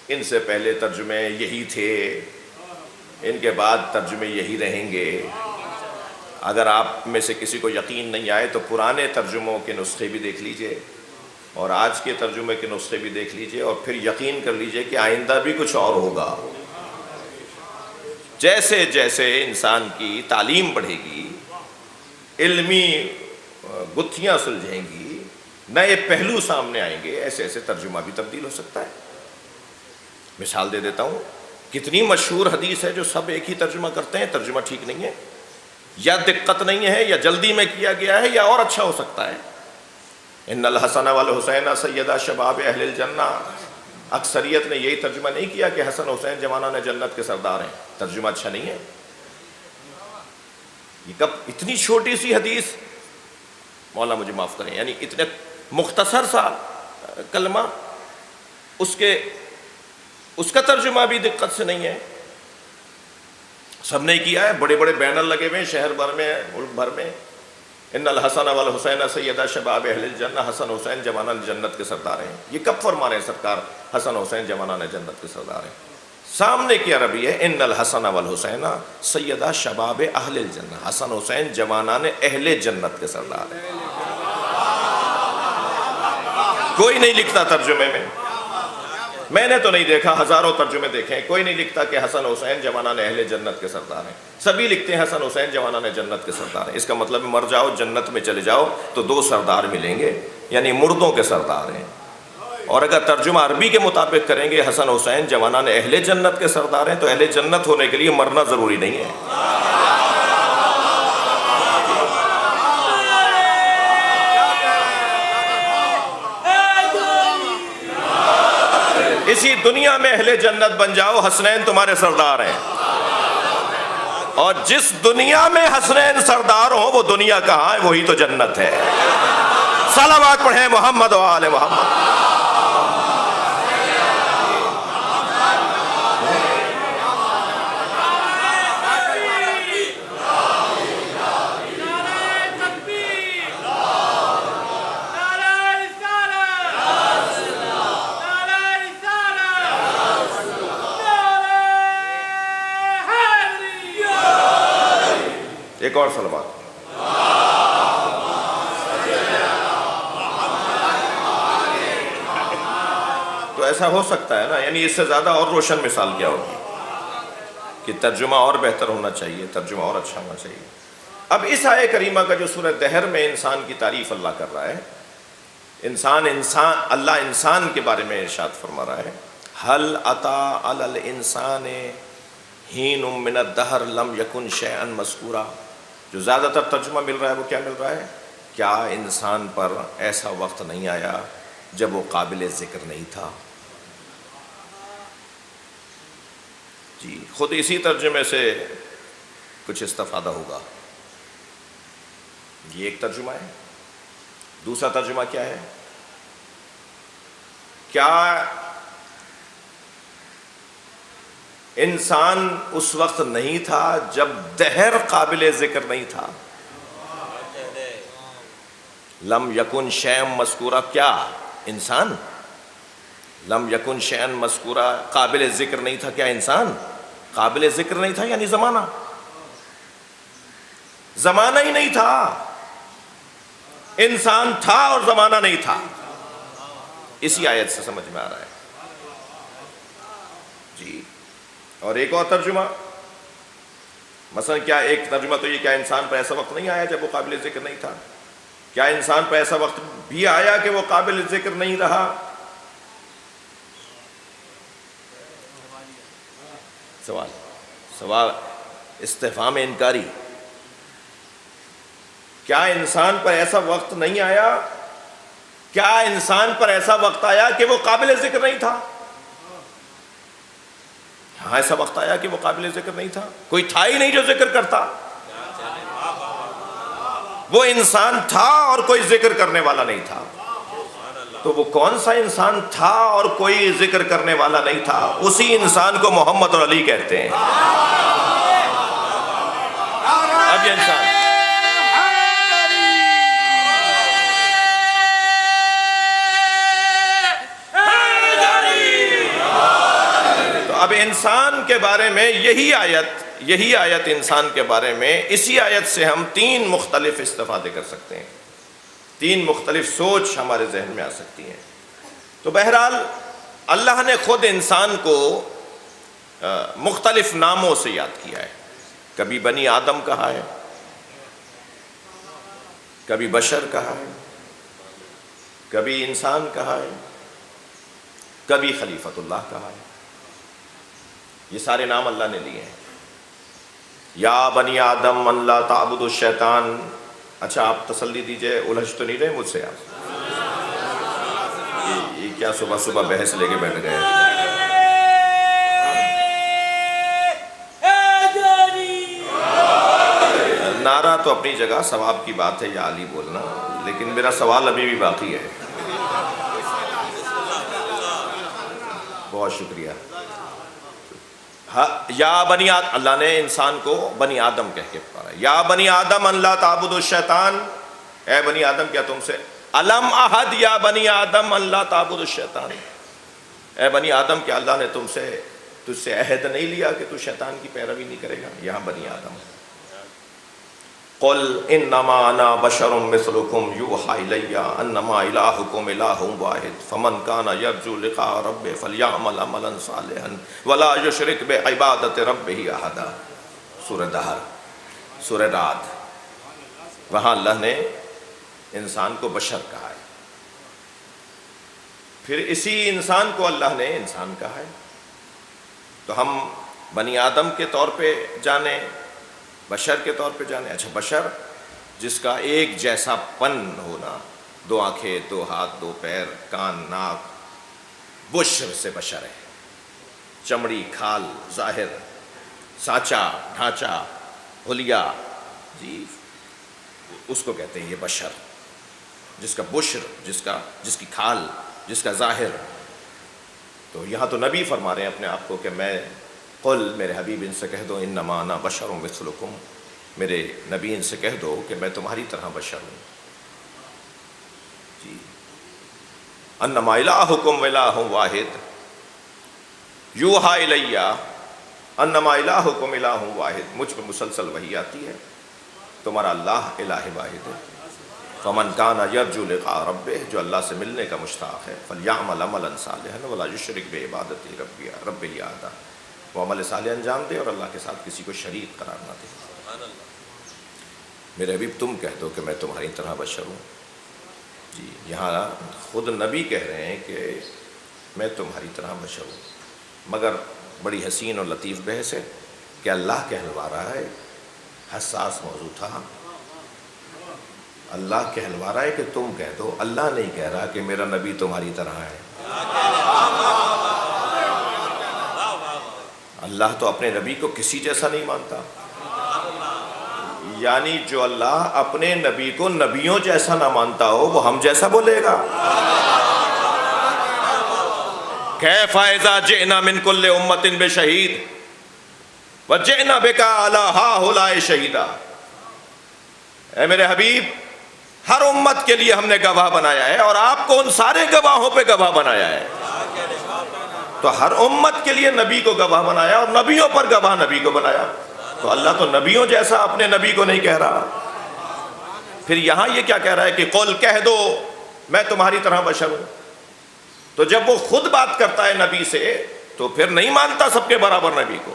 ان سے پہلے ترجمے یہی تھے، ان کے بعد ترجمے یہی رہیں گے. اگر آپ میں سے کسی کو یقین نہیں آئے تو پرانے ترجموں کے نسخے بھی دیکھ لیجئے اور آج کے ترجمے کے نسخے بھی دیکھ لیجئے اور پھر یقین کر لیجئے کہ آئندہ بھی کچھ اور ہوگا. جیسے جیسے انسان کی تعلیم بڑھے گی، علمی گتھیاں سلجھیں گی، نئے پہلو سامنے آئیں گے، ایسے ایسے ترجمہ بھی تبدیل ہو سکتا ہے. مثال دے دیتا ہوں، کتنی مشہور حدیث ہے جو سب ایک ہی ترجمہ کرتے ہیں، ترجمہ ٹھیک نہیں ہے، یا دقت نہیں ہے، یا جلدی میں کیا گیا ہے، یا اور اچھا ہو سکتا ہے. ان الحسن والحسین سیدا شباب اہل الجنہ. اکثریت نے یہی ترجمہ نہیں کیا کہ حسن حسین جوانان جنت کے سردار ہیں. ترجمہ اچھا نہیں ہے. یہ کب اتنی چھوٹی سی حدیث، مولا مجھے معاف کریں، یعنی اتنے مختصر سا کلمہ، اس کا ترجمہ بھی دقت سے نہیں ہے. سب نے کیا ہے، بڑے بڑے بینر لگے ہوئے ہیں شہر بھر میں، ملک بھر میں. ان الحسن والحسین سیدا شباب اہل الجنہ، حسن حسین جوانان جنت کے سردار ہیں. یہ کب فرما رہے ہیں سرکار حسن حسین جوانان جنت کے سردار ہیں؟ سامنے کی عربی ہے ان الحسن والحسین سیدا شباب اہل الجنہ، حسن حسین جوانان اہل جنت کے سردار ہیں. کوئی نہیں لکھتا ترجمے میں نے تو نہیں دیکھا، ہزاروں ترجمے دیکھے، کوئی نہیں لکھتا کہ حسن حسین جوانان اہل جنت کے سردار ہیں. سبھی لکھتے ہیں حسن حسین جوانان جنت کے سردار ہیں. اس کا مطلب مر جاؤ جنت میں چلے جاؤ تو 2 سردار ملیں گے، یعنی مردوں کے سردار ہیں. اور اگر ترجمہ عربی کے مطابق کریں گے حسن حسین جوانان اہل جنت کے سردار ہیں، تو اہل جنت ہونے کے لیے مرنا ضروری نہیں ہے. اسی دنیا میں اہل جنت بن جاؤ، حسنین تمہارے سردار ہیں. اور جس دنیا میں حسنین سردار ہوں وہ دنیا کہاں ہے؟ وہی تو جنت ہے. صلوات پڑھیں محمد و آل محمد. ایک اور صلوات. تو ایسا ہو سکتا ہے نا، یعنی اس سے زیادہ اور روشن مثال کیا ہوگی کہ ترجمہ اور بہتر ہونا چاہیے، ترجمہ اور اچھا ہونا چاہیے. اب اس آیہ کریمہ کا جو سورہ دہر میں انسان کی تعریف اللہ کر رہا ہے، اللہ انسان کے بارے میں ارشاد فرما رہا ہے حل اتی علی الانسان حین من الدہر لم یکن شیئا مذکورا. جو زیادہ تر ترجمہ مل رہا ہے وہ کیا مل رہا ہے؟ کیا انسان پر ایسا وقت نہیں آیا جب وہ قابل ذکر نہیں تھا؟ جی خود اسی ترجمے سے کچھ استفادہ ہوگا. یہ ایک ترجمہ ہے. دوسرا ترجمہ کیا ہے؟ کیا انسان اس وقت نہیں تھا جب دہر قابل ذکر نہیں تھا؟ لم یکن شیئا مذکورا، کیا انسان لم یکن شیئا مذکورا قابل ذکر نہیں تھا؟ کیا انسان قابل ذکر نہیں تھا؟ یعنی زمانہ ہی نہیں تھا. انسان تھا اور زمانہ نہیں تھا. اسی آیت سے سمجھ میں آ رہا ہے. جی اور ایک اور ترجمہ، مثلا کیا ایک ترجمہ تو یہ، کیا انسان پر ایسا وقت نہیں آیا جب وہ قابل ذکر نہیں تھا؟ کیا انسان پر ایسا وقت بھی آیا کہ وہ قابل ذکر نہیں رہا؟ سوال استفہام انکاری. کیا انسان پر ایسا وقت نہیں آیا؟ کیا انسان پر ایسا وقت آیا کہ وہ قابل ذکر نہیں تھا؟ ہاں ایسا وقت آیا کہ وہ قابل ذکر نہیں تھا. کوئی تھا ہی نہیں جو ذکر کرتا. وہ انسان تھا اور کوئی ذکر کرنے والا نہیں تھا. تو وہ کون سا انسان تھا اور کوئی ذکر کرنے والا نہیں تھا؟ اسی انسان کو محمد اور علی کہتے ہیں. اب یہ انسان، تو اب انسان کے بارے میں یہی آیت انسان کے بارے میں، اسی آیت سے ہم تین مختلف استفادے کر سکتے ہیں. تین مختلف سوچ ہمارے ذہن میں آ سکتی ہیں. تو بہرحال اللہ نے خود انسان کو مختلف ناموں سے یاد کیا ہے. کبھی بنی آدم کہا ہے، کبھی بشر کہا ہے، کبھی انسان کہا ہے، کبھی خلیفۃ اللہ کہا ہے. یہ سارے نام اللہ نے لیے ہیں. یا بنی آدم ان لا تعبدوا الشیطان. اچھا آپ تسلی دیجئے، الجھ تو نہیں رہے مجھ سے آپ؟ یہ کیا صبح صبح بحث لے کے بیٹھ گئے؟ نعرہ تو اپنی جگہ ثواب کی بات ہے یا علی بولنا، لیکن میرا سوال ابھی بھی باقی ہے. بہت شکریہ. یا بنی آدم، اللہ نے انسان کو بنی آدم کہہ کے پکارا. یا بنی آدم ان لا تعبدوا الشیطان. اے بنی آدم کیا تم سے الم احد یا بنی آدم ان لا تعبدوا الشیطان. اے بنی آدم کیا اللہ نے تجھ سے عہد نہیں لیا کہ تو شیطان کی پیروی نہیں کرے گا؟ یہاں بنی آدم. قل انما انا بشر مثلکم یوحی الی انما الہکم الہ واحد فمن کان یرجو لقاء ربہ فلیعمل عملا صالحا ولا یشرک بعبادۃ ربہ احدا. سورہ دہر، سورہ رعد. وہاں اللہ نے انسان کو بشر کہا ہے. پھر اسی انسان کو اللہ نے انسان کہا ہے. تو ہم بنی آدم کے طور پہ جانیں، بشر کے طور پہ جانے. اچھا بشر جس کا ایک جیسا پن ہونا، دو آنکھیں، دو ہاتھ، دو پیر، کان، ناک، بشر سے بشر ہے. چمڑی، کھال، ظاہر، سانچہ، ڈھانچہ، حلیہ، جی اس کو کہتے ہیں یہ بشر. جس کا بشر، جس کی کھال، جس کا ظاہر. تو یہاں تو نبی فرما رہے ہیں اپنے آپ کو کہ میں، قل میرے حبیب ان سے کہہ دو انما انا بشر مثلکم، میرے نبی ان سے کہہ دو کہ میں تمہاری طرح بشر ہوں. جی انما الہکم الہ واحد یوحی الی انما الہکم الہ واحد. مجھ پہ مسلسل وحی آتی ہے، تمہارا اللہ الہ واحد ہے. فمن کان یرجو لقاء ربہ، جو اللہ سے ملنے کا مشتاق ہے، فلیعمل عملا صالحا ولا یشرک بعبادۃ ربہ احدا. وہ عمل صالح انجام دے اور اللہ کے ساتھ کسی کو شریک قرار نہ دے. میرے حبیب تم کہہ دو کہ میں تمہاری طرح بشر ہوں. جی یہاں خود نبی کہہ رہے ہیں کہ میں تمہاری طرح بشر ہوں. مگر بڑی حسین اور لطیف بحث ہے کہ اللہ کہلوا رہا ہے. حساس موضوع تھا. اللہ کہلوا رہا ہے کہ تم کہہ دو. اللہ نہیں کہہ رہا کہ میرا نبی تمہاری طرح ہے. اللہ تو اپنے نبی کو کسی جیسا نہیں مانتا، یعنی جو اللہ اپنے نبی کو نبیوں جیسا نہ مانتا ہو وہ ہم جیسا بولے گا؟ کیف اذا جئنا من کل امت بشہید وجئنا بک علی ہؤلاء شہیدا، اے میرے حبیب ہر امت کے لیے ہم نے گواہ بنایا ہے اور آپ کو ان سارے گواہوں پہ گواہ بنایا ہے. تو ہر امت کے لیے نبی کو گواہ بنایا اور نبیوں پر گواہ نبی کو بنایا. تو اللہ تو نبیوں جیسا اپنے نبی کو نہیں کہہ رہا. پھر یہاں یہ کیا کہہ رہا ہے کہ قل کہہ دو میں تمہاری طرح بشر ہوں. تو جب وہ خود بات کرتا ہے نبی سے تو پھر نہیں مانتا سب کے برابر نبی کو،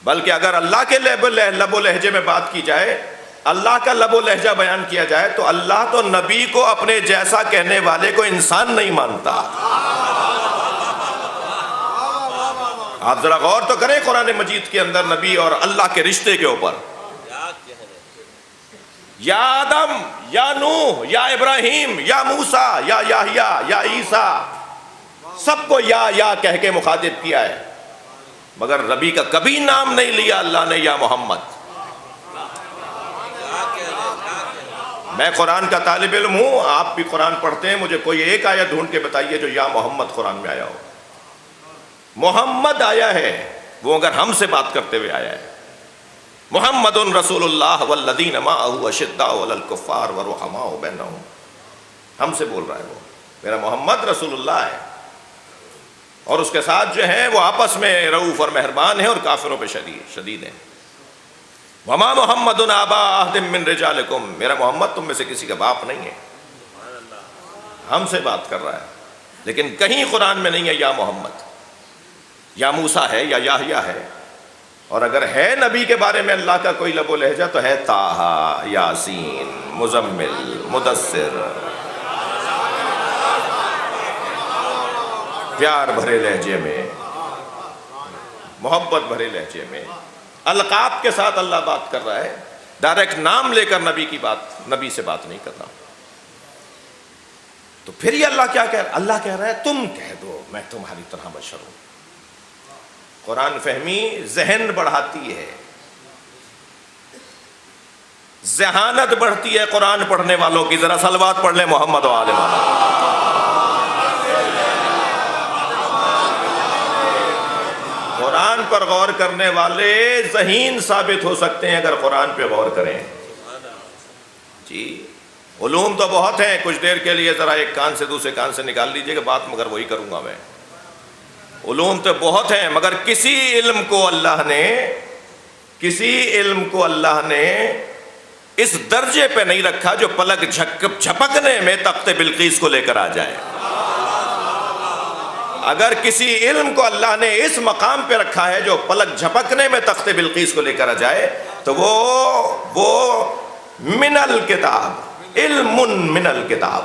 بلکہ اگر اللہ کے لب و لہجے میں بات کی جائے، اللہ کا لب و لہجہ بیان کیا جائے، تو اللہ تو نبی کو اپنے جیسا کہنے والے کو انسان نہیں مانتا. آپ ذرا غور تو کریں قرآن مجید کے اندر نبی اور اللہ کے رشتے کے اوپر. یا آدم، یا نوح، یا ابراہیم، یا موسیٰ، یا یحییٰ، یا عیسیٰ، سب کو یا کہہ کے مخاطب کیا ہے، مگر نبی کا کبھی نام نہیں لیا اللہ نے یا محمد. میں قرآن کا طالب علم ہوں، آپ بھی قرآن پڑھتے ہیں، مجھے کوئی ایک آیت ڈھونڈ کے بتائیے جو یا محمد قرآن میں آیا ہو. محمد آیا ہے، وہ اگر ہم سے بات کرتے ہوئے آیا ہے. محمد رسول اللہ والذین معہ اشداء علی الکفار ورحماء بینہم، ہم سے بول رہا ہے. وہ میرا محمد رسول اللہ ہے اور اس کے ساتھ جو ہیں وہ آپس میں رؤوف اور مہربان ہیں اور کافروں پہ شدید ہیں. وما محمد ابا احد من رجالکم، میرا محمد تم میں سے کسی کا باپ نہیں ہے. ہم سے بات کر رہا ہے، لیکن کہیں قرآن میں نہیں ہے یا محمد. یا موسیٰ ہے، یا یحییٰ ہے، اور اگر ہے نبی کے بارے میں اللہ کا کوئی لب و لہجہ تو ہے طٰہٰ، یاسین، مزمل، مدثر. پیار بھرے لہجے میں، محبت بھرے لہجے میں، القاب کے ساتھ اللہ بات کر رہا ہے. ڈائریکٹ نام لے کر نبی سے بات نہیں کرنا. تو پھر یہ اللہ کیا کہہ رہا ہے؟ اللہ کہہ رہا ہے تم کہہ دو میں تمہاری طرح بشر ہوں. قرآن فہمی ذہن بڑھاتی ہے، ذہانت بڑھتی ہے قرآن پڑھنے والوں کی. ذرا صلوات پڑھ لیں محمد و آل محمد. قرآن پر غور کرنے والے ذہین ثابت ہو سکتے ہیں اگر قرآن پہ غور کریں. جی علوم تو بہت ہیں، کچھ دیر کے لیے ذرا ایک کان سے دوسرے کان سے نکال لیجئے کہ بات مگر وہی کروں گا میں. علوم تو بہت ہیں مگر کسی علم کو اللہ نے اس درجے پہ نہیں رکھا جو پلک جھپکنے میں تخت بلقیس کو لے کر آ جائے. اگر کسی علم کو اللہ نے اس مقام پہ رکھا ہے جو پلک جھپکنے میں تخت بلقیس کو لے کر آ جائے تو وہ من الکتاب، علم من الکتاب،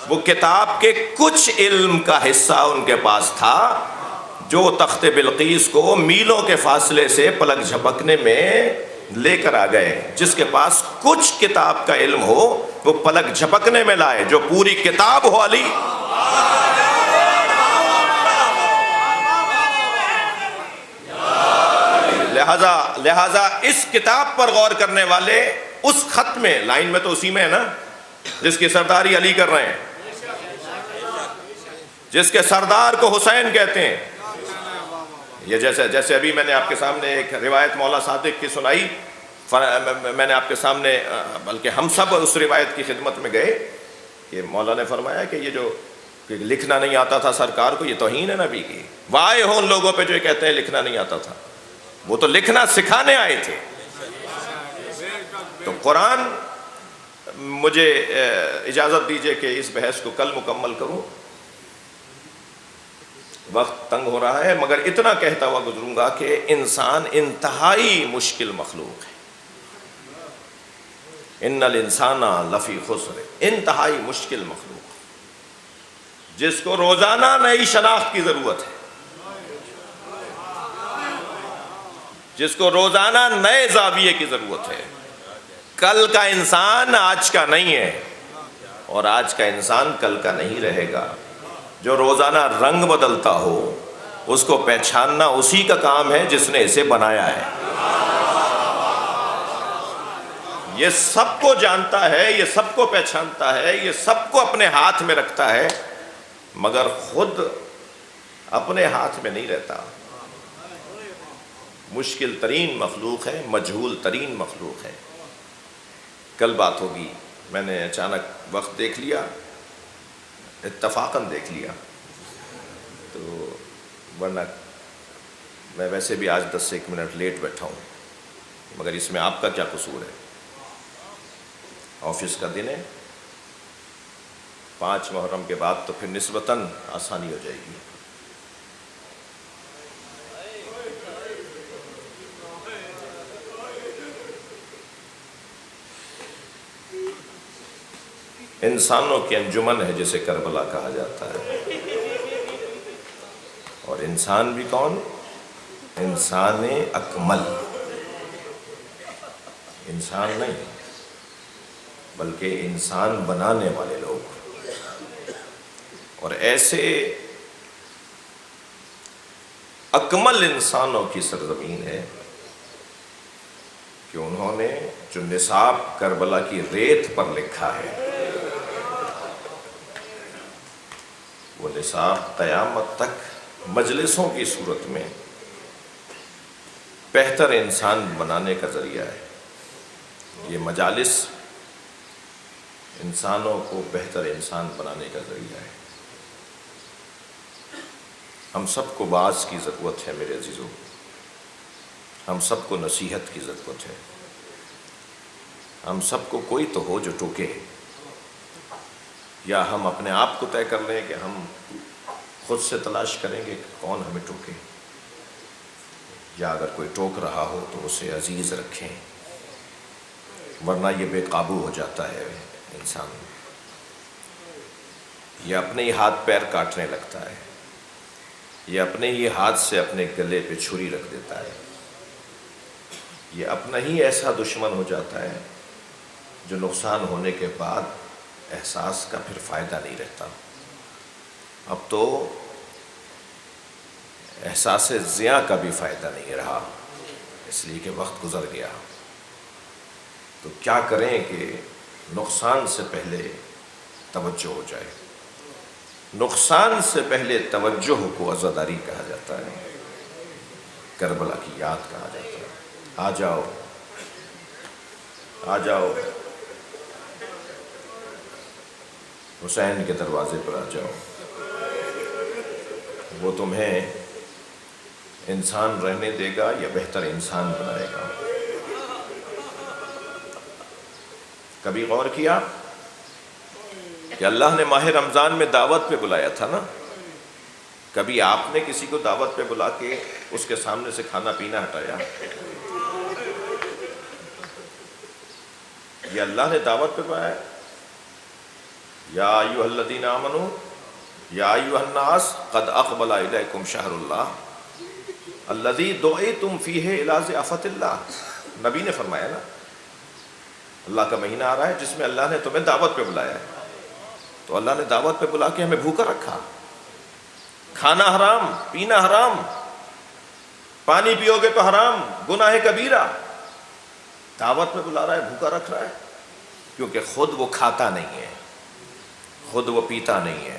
وہ کتاب کے کچھ علم کا حصہ ان کے پاس تھا جو تخت بلقیس کو میلوں کے فاصلے سے پلک جھپکنے میں لے کر آ گئے. جس کے پاس کچھ کتاب کا علم ہو وہ پلک جھپکنے میں لائے، جو پوری کتاب ہو علی. لہذا اس کتاب پر غور کرنے والے اس خط میں، لائن میں تو اسی میں ہے نا جس کی سرداری علی کر رہے ہیں، جس کے سردار کو حسین کہتے ہیں. یہ جیسے ابھی میں نے آپ کے سامنے ایک روایت مولا صادق کی سنائی، میں نے آپ کے سامنے، بلکہ ہم سب اس روایت کی خدمت میں گئے کہ مولا نے فرمایا کہ یہ جو لکھنا نہیں آتا تھا سرکار کو، یہ توہین ہے نبی کی. وائے ہو ان لوگوں پہ جو یہ کہتے ہیں لکھنا نہیں آتا تھا، وہ تو لکھنا سکھانے آئے تھے. تو قرآن، مجھے اجازت دیجئے کہ اس بحث کو کل مکمل کروں، وقت تنگ ہو رہا ہے، مگر اتنا کہتا ہوا گزروں گا کہ انسان انتہائی مشکل مخلوق ہے. ان الانسان لفی خسر، انتہائی مشکل مخلوق جس کو روزانہ نئی شناخت کی ضرورت ہے، جس کو روزانہ نئے زاویے کی ضرورت ہے. کل کا انسان آج کا نہیں ہے اور آج کا انسان کل کا نہیں رہے گا. جو روزانہ رنگ بدلتا ہو اس کو پہچاننا اسی کا کام ہے جس نے اسے بنایا ہے۔ یہ سب کو جانتا ہے، یہ سب کو پہچانتا ہے، یہ سب کو اپنے ہاتھ میں رکھتا ہے، مگر خود اپنے ہاتھ میں نہیں رہتا۔ مشکل ترین مخلوق ہے، مجہول ترین مخلوق ہے۔ کل بات ہوگی، میں نے اچانک وقت دیکھ لیا، اتفاقاً دیکھ لیا، تو ورنہ میں ویسے بھی آج 10 سے 1 منٹ لیٹ بیٹھا ہوں، مگر اس میں آپ کا کیا قصور ہے؟ آفس کا دن ہے، 5 محرم کے بعد تو پھر نسبتاً آسانی ہو جائے گی۔ انسانوں کی انجمن ہے جسے کربلا کہا جاتا ہے، اور انسان بھی کون؟ انسان اکمل، انسان نہیں بلکہ انسان بنانے والے لوگ، اور ایسے اکمل انسانوں کی سرزمین ہے کہ انہوں نے جو نصاب کربلا کی ریت پر لکھا ہے، وہ نصاب قیامت تک مجلسوں کی صورت میں بہتر انسان بنانے کا ذریعہ ہے۔ یہ مجالس انسانوں کو بہتر انسان بنانے کا ذریعہ ہے۔ ہم سب کو واعظ کی ضرورت ہے میرے عزیزوں، ہم سب کو نصیحت کی ضرورت ہے، ہم سب کو کوئی تو ہو جو ٹوکے، یا ہم اپنے آپ کو طے کر لیں کہ ہم خود سے تلاش کریں گے کہ کون ہمیں ٹوکے، یا اگر کوئی ٹوک رہا ہو تو اسے عزیز رکھیں، ورنہ یہ بے قابو ہو جاتا ہے انسان، یہ اپنے ہی ہاتھ پیر کاٹنے لگتا ہے، یہ اپنے ہی ہاتھ سے اپنے گلے پہ چھری رکھ دیتا ہے، یہ اپنا ہی ایسا دشمن ہو جاتا ہے جو نقصان ہونے کے بعد احساس کا پھر فائدہ نہیں رہتا۔ اب تو احساس زیاں کا بھی فائدہ نہیں رہا، اس لیے کہ وقت گزر گیا۔ تو کیا کریں کہ نقصان سے پہلے توجہ ہو جائے؟ نقصان سے پہلے توجہ کو عزاداری کہا جاتا ہے، کربلا کی یاد کہا جاتا ہے۔ آ جاؤ، آ جاؤ، حسین کے دروازے پر آ جاؤ، وہ تمہیں انسان رہنے دے گا یا بہتر انسان بنائے گا۔ کبھی غور کیا کہ اللہ نے ماہ رمضان میں دعوت پہ بلایا تھا نا؟ کبھی آپ نے کسی کو دعوت پہ بلا کے اس کے سامنے سے کھانا پینا ہٹایا؟ یہ اللہ نے دعوت پہ بلایا، یا ایھا الذین آمنوا یا ایھا الناس قد اقبل الیکم شہر اللہ الذی دعیتم فیہ الی ضیافۃ اللہ۔ نبی نے فرمایا نا، اللہ کا مہینہ آ رہا ہے جس میں اللہ نے تمہیں دعوت پہ بلایا ہے، تو اللہ نے دعوت پہ بلا کے ہمیں بھوکا رکھا، کھانا حرام، پینا حرام، پانی پیو گے تو حرام، گناہ کبیرہ، دعوت پہ بلا رہا ہے، بھوکا رکھ رہا ہے، کیونکہ خود وہ کھاتا نہیں ہے، خود وہ پیتا نہیں ہے،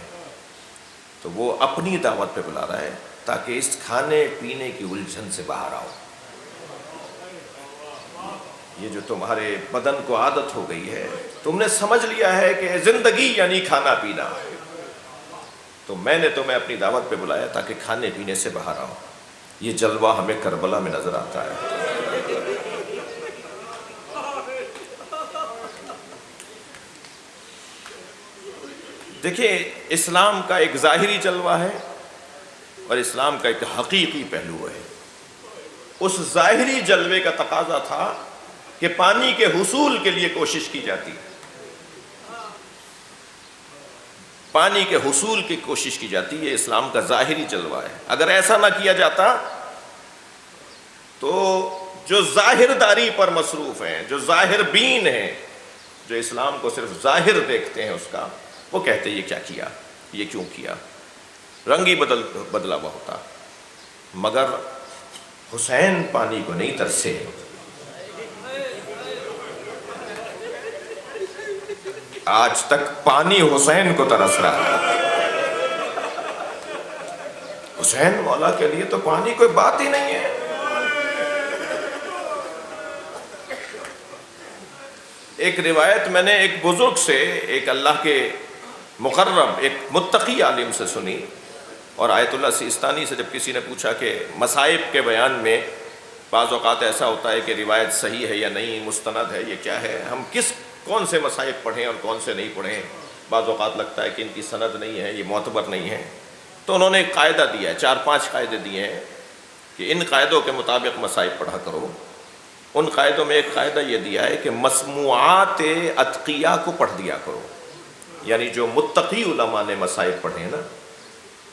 تو وہ اپنی دعوت پہ بلا رہا ہے تاکہ اس کھانے پینے کی الجھن سے باہر آؤ۔ یہ جو تمہارے بدن کو عادت ہو گئی ہے، تم نے سمجھ لیا ہے کہ زندگی یعنی کھانا پینا، تو میں نے تمہیں اپنی دعوت پہ بلایا تاکہ کھانے پینے سے باہر آؤ۔ یہ جلوہ ہمیں کربلا میں نظر آتا ہے۔ دیکھیں، اسلام کا ایک ظاہری جلوہ ہے اور اسلام کا ایک حقیقی پہلو ہے۔ اس ظاہری جلوے کا تقاضا تھا کہ پانی کے حصول کے لیے کوشش کی جاتی، پانی کے حصول کی کوشش کی جاتی، یہ اسلام کا ظاہری جلوہ ہے۔ اگر ایسا نہ کیا جاتا تو جو ظاہر داری پر مصروف ہیں، جو ظاہر بین ہیں، جو اسلام کو صرف ظاہر دیکھتے ہیں اس کا، وہ کہتے یہ کیا کیا، یہ کیوں کیا، رنگ ہی بدلا ہوا ہوتا۔ مگر حسین پانی کو نہیں ترسے. آج تک پانی حسین کو ترس رہا ہے. حسین مولا کے لیے تو پانی کوئی بات ہی نہیں ہے. ایک روایت میں نے ایک بزرگ سے، ایک اللہ کے مقرب، ایک متقی عالم سے سنی، اور آیت اللہ سیستانی سے جب کسی نے پوچھا کہ مصائب کے بیان میں بعض اوقات ایسا ہوتا ہے کہ روایت صحیح ہے یا نہیں، مستند ہے، یہ کیا ہے، ہم کون سے مصائب پڑھیں اور کون سے نہیں پڑھیں، بعض اوقات لگتا ہے کہ ان کی سند نہیں ہے، یہ معتبر نہیں ہے. تو انہوں نے ایک قاعدہ دیا ہے، 4-5 قاعدے دیے ہیں کہ ان قاعدوں کے مطابق مصائب پڑھا کرو. ان قاعدوں میں ایک قاعدہ یہ دیا ہے کہ مسموعات اتقیاء کو پڑھ دیا کرو. یعنی جو متقی علماء نے مصائب پڑھے نا،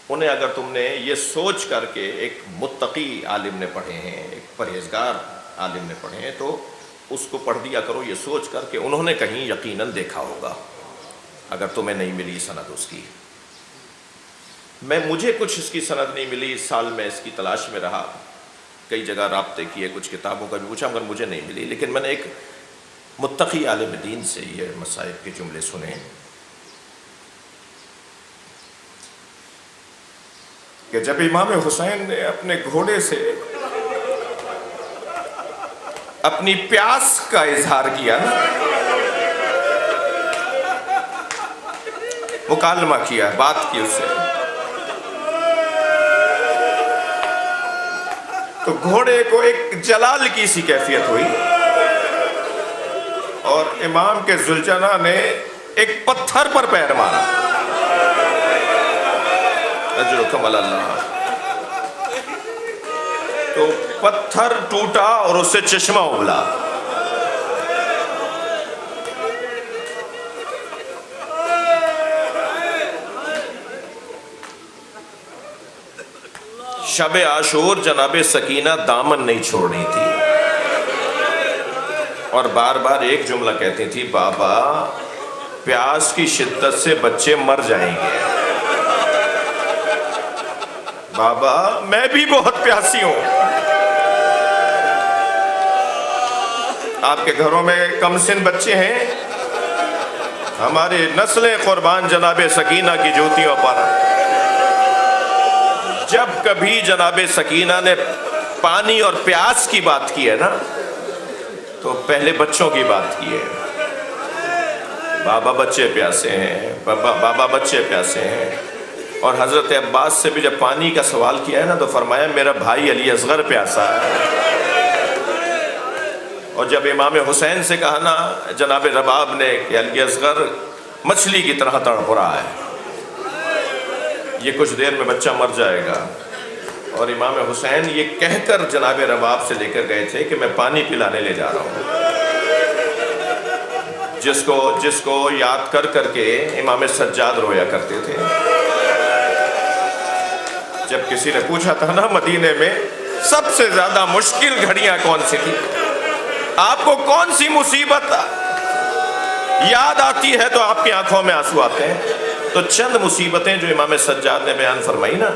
انہیں اگر تم نے یہ سوچ کر کے ایک متقی عالم نے پڑھے ہیں، ایک پرہیزگار عالم نے پڑھے ہیں، تو اس کو پڑھ دیا کرو یہ سوچ کر کہ انہوں نے کہیں یقیناً دیکھا ہوگا، اگر تمہیں نہیں ملی سند اس کی. مجھے کچھ اس کی سند نہیں ملی، اس سال میں اس کی تلاش میں رہا، کئی جگہ رابطے کیے، کچھ کتابوں کا بھی پوچھا، مگر مجھے نہیں ملی. لیکن میں نے ایک متقی عالم دین سے یہ مصائب کے جملے سنے کہ جب امام حسین نے اپنے گھوڑے سے اپنی پیاس کا اظہار کیا نا، مکالمہ کیا، بات کی اس سے، تو گھوڑے کو ایک جلال کی سی کیفیت ہوئی، اور امام کے ذوالجناح نے ایک پتھر پر پیر مارا. اجرکم اللہ. تو پتھر ٹوٹا اور اس سے چشمہ ابلا. شب عاشور جناب سکینہ دامن نہیں چھوڑنی تھی، اور بار بار ایک جملہ کہتی تھی، بابا پیاس کی شدت سے بچے مر جائیں گے. بابا میں بھی بہت پیاسی ہوں. آپ کے گھروں میں کم سن بچے ہیں، ہماری نسلیں قربان جناب سکینہ کی جوتیوں پر. جب کبھی جناب سکینہ نے پانی اور پیاس کی بات کی ہے نا، تو پہلے بچوں کی بات کی ہے. بابا بچے پیاسے ہیں، بابا بچے پیاسے ہیں. اور حضرت عباس سے بھی جب پانی کا سوال کیا ہے نا، تو فرمایا میرا بھائی علی اصغر پیاسا ہے. اور جب امام حسین سے کہا نا جناب رباب نے کہ علی اصغر مچھلی کی طرح تڑپ رہا ہے، یہ کچھ دیر میں بچہ مر جائے گا، اور امام حسین یہ کہہ کر جناب رباب سے لے کر گئے تھے کہ میں پانی پلانے لے جا رہا ہوں. جس کو یاد کر کر کے امام سجاد رویا کرتے تھے. جب کسی نے پوچھا تھا نا مدینے میں سب سے زیادہ مشکل گھڑیاں کون سی تھی، آپ کو کون سی مصیبت یاد آتی ہے تو آپ کی آنکھوں میں آنسو آتے ہیں، تو چند مصیبتیں جو امام سجاد نے بیان فرمائی نا،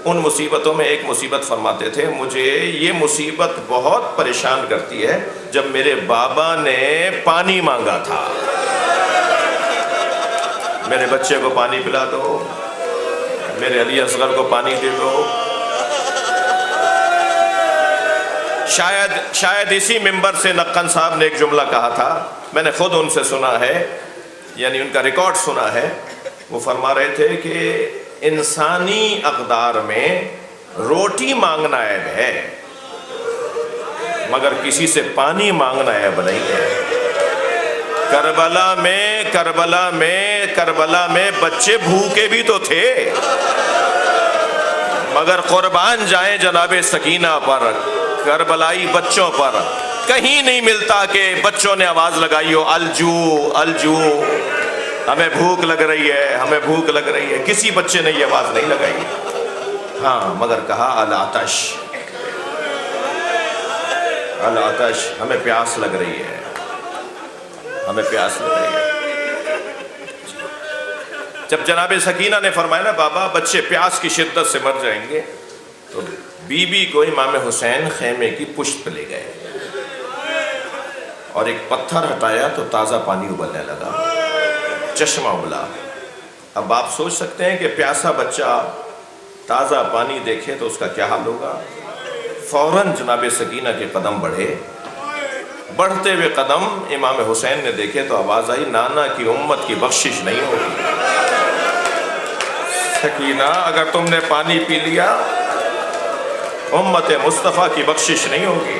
ان مصیبتوں میں ایک مصیبت فرماتے تھے، مجھے یہ مصیبت بہت پریشان کرتی ہے جب میرے بابا نے پانی مانگا تھا، میرے بچے کو پانی پلا دو، میرے علی اصغر کو پانی دے دو. شاید اسی ممبر سے نقن صاحب نے ایک جملہ کہا تھا، میں نے خود ان سے سنا ہے، یعنی ان کا ریکارڈ سنا ہے. وہ فرما رہے تھے کہ انسانی اقدار میں روٹی مانگنا عیب ہے، مگر کسی سے پانی مانگنا عیب نہیں ہے. کربلا میں بچے بھوکے بھی تو تھے، مگر قربان جائیں جناب سکینہ پر، کربلائی بچوں پر. کہیں نہیں ملتا کہ بچوں نے آواز لگائی ہو الجو الجو، ہمیں بھوک لگ رہی ہے، ہمیں بھوک لگ رہی ہے. کسی بچے نے یہ آواز نہیں لگائی. ہاں مگر کہا العطش، العطش، ہمیں پیاس لگ رہی ہے، ہمیں پیاس لگ رہی ہے. جب جناب سکینہ نے فرمایا نا بابا بچے پیاس کی شدت سے مر جائیں گے، تو بی بی کو امام حسین خیمے کی پشت پہ لے گئے اور ایک پتھر ہٹایا تو تازہ پانی ابلنے لگا، چشمہ ابلا۔ اب آپ سوچ سکتے ہیں کہ پیاسا بچہ تازہ پانی دیکھے تو اس کا کیا حال ہوگا۔ فوراً جناب سکینہ کے قدم بڑھے، بڑھتے ہوئے قدم امام حسین نے دیکھے تو آواز آئی، نانا کی امت کی بخشش نہیں ہوگی۔ سکینہ اگر تم نے پانی پی لیا امت مصطفیٰ کی بخشش نہیں ہوگی۔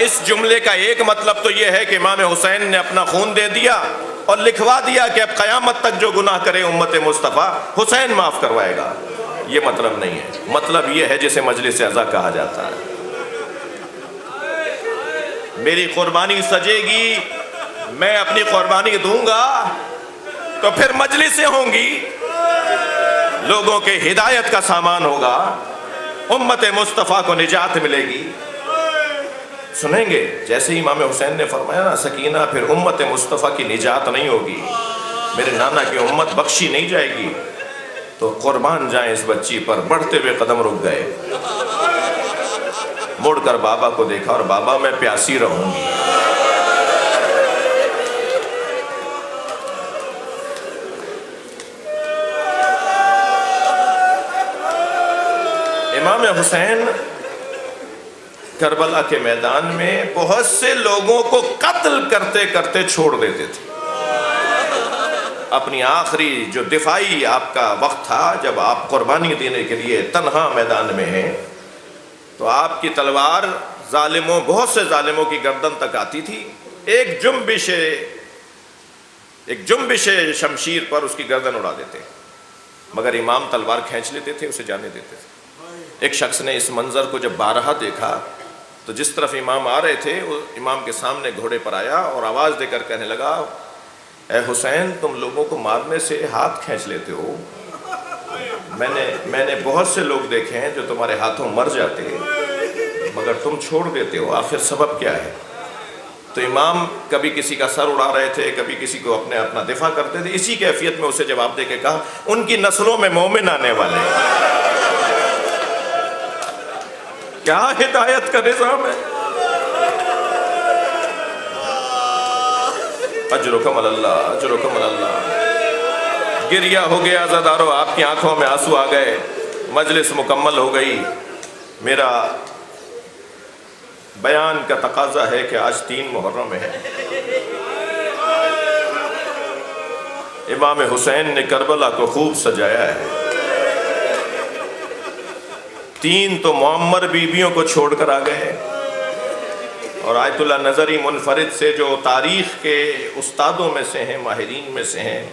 اس جملے کا ایک مطلب تو یہ ہے کہ امام حسین نے اپنا خون دے دیا اور لکھوا دیا کہ اب قیامت تک جو گناہ کرے امت مصطفیٰ حسین معاف کروائے گا، یہ مطلب نہیں ہے۔ مطلب یہ ہے جسے مجلس عزا کہا جاتا ہے، میری قربانی سجے گی، میں اپنی قربانی دوں گا تو پھر مجلسیں ہوں گی، لوگوں کے ہدایت کا سامان ہوگا، امت مصطفیٰ کو نجات ملے گی۔ سنیں گے جیسے ہی امام حسین نے فرمایا نا، سکینہ پھر امت مصطفیٰ کی نجات نہیں ہوگی، میرے نانا کی امت بخشی نہیں جائے گی، تو قربان جائیں اس بچی پر۔ بڑھتے ہوئے قدم رک گئے، مڑ کر بابا کو دیکھا اور بابا میں پیاسی رہوں گی۔ امام حسین کربلا کے میدان میں بہت سے لوگوں کو قتل کرتے کرتے چھوڑ دیتے تھے۔ اپنی آخری جو دفاعی آپ کا وقت تھا، جب آپ قربانی دینے کے لیے تنہا میدان میں ہیں، تو آپ کی تلوار ظالموں، بہت سے ظالموں کی گردن تک آتی تھی، ایک جنبش شمشیر پر اس کی گردن اڑا دیتے، مگر امام تلوار کھینچ لیتے تھے، اسے جانے دیتے تھے۔ ایک شخص نے اس منظر کو جب بارہا دیکھا تو جس طرف امام آ رہے تھے وہ امام کے سامنے گھوڑے پر آیا اور آواز دے کر کہنے لگا، اے حسین تم لوگوں کو مارنے سے ہاتھ کھینچ لیتے ہو، میں نے بہت سے لوگ دیکھے ہیں جو تمہارے ہاتھوں مر جاتے مگر تم چھوڑ دیتے ہو، آخر سبب کیا ہے؟ تو امام کبھی کسی کا سر اڑا رہے تھے، کبھی کسی کو اپنا دفاع کرتے تھے۔ اسی کیفیت میں اسے جواب دے کے کہا، ان کی نسلوں میں مومن آنے والے ہیں۔ کیا ہدایت کا نظام ہے! اجرکم اللہ، اجرکم اللہ۔ گریہ ہو گیا عزادارو، آپ کی آنکھوں میں آنسو آ گئے، مجلس مکمل ہو گئی۔ میرا بیان کا تقاضا ہے کہ آج 3 محرم ہے، امام حسین نے کربلا کو خوب سجایا ہے۔ 3 تو معمر بیویوں کو چھوڑ کر آ گئے، اور آیت اللہ نظری منفرد سے جو تاریخ کے استادوں میں سے ہیں، ماہرین میں سے ہیں،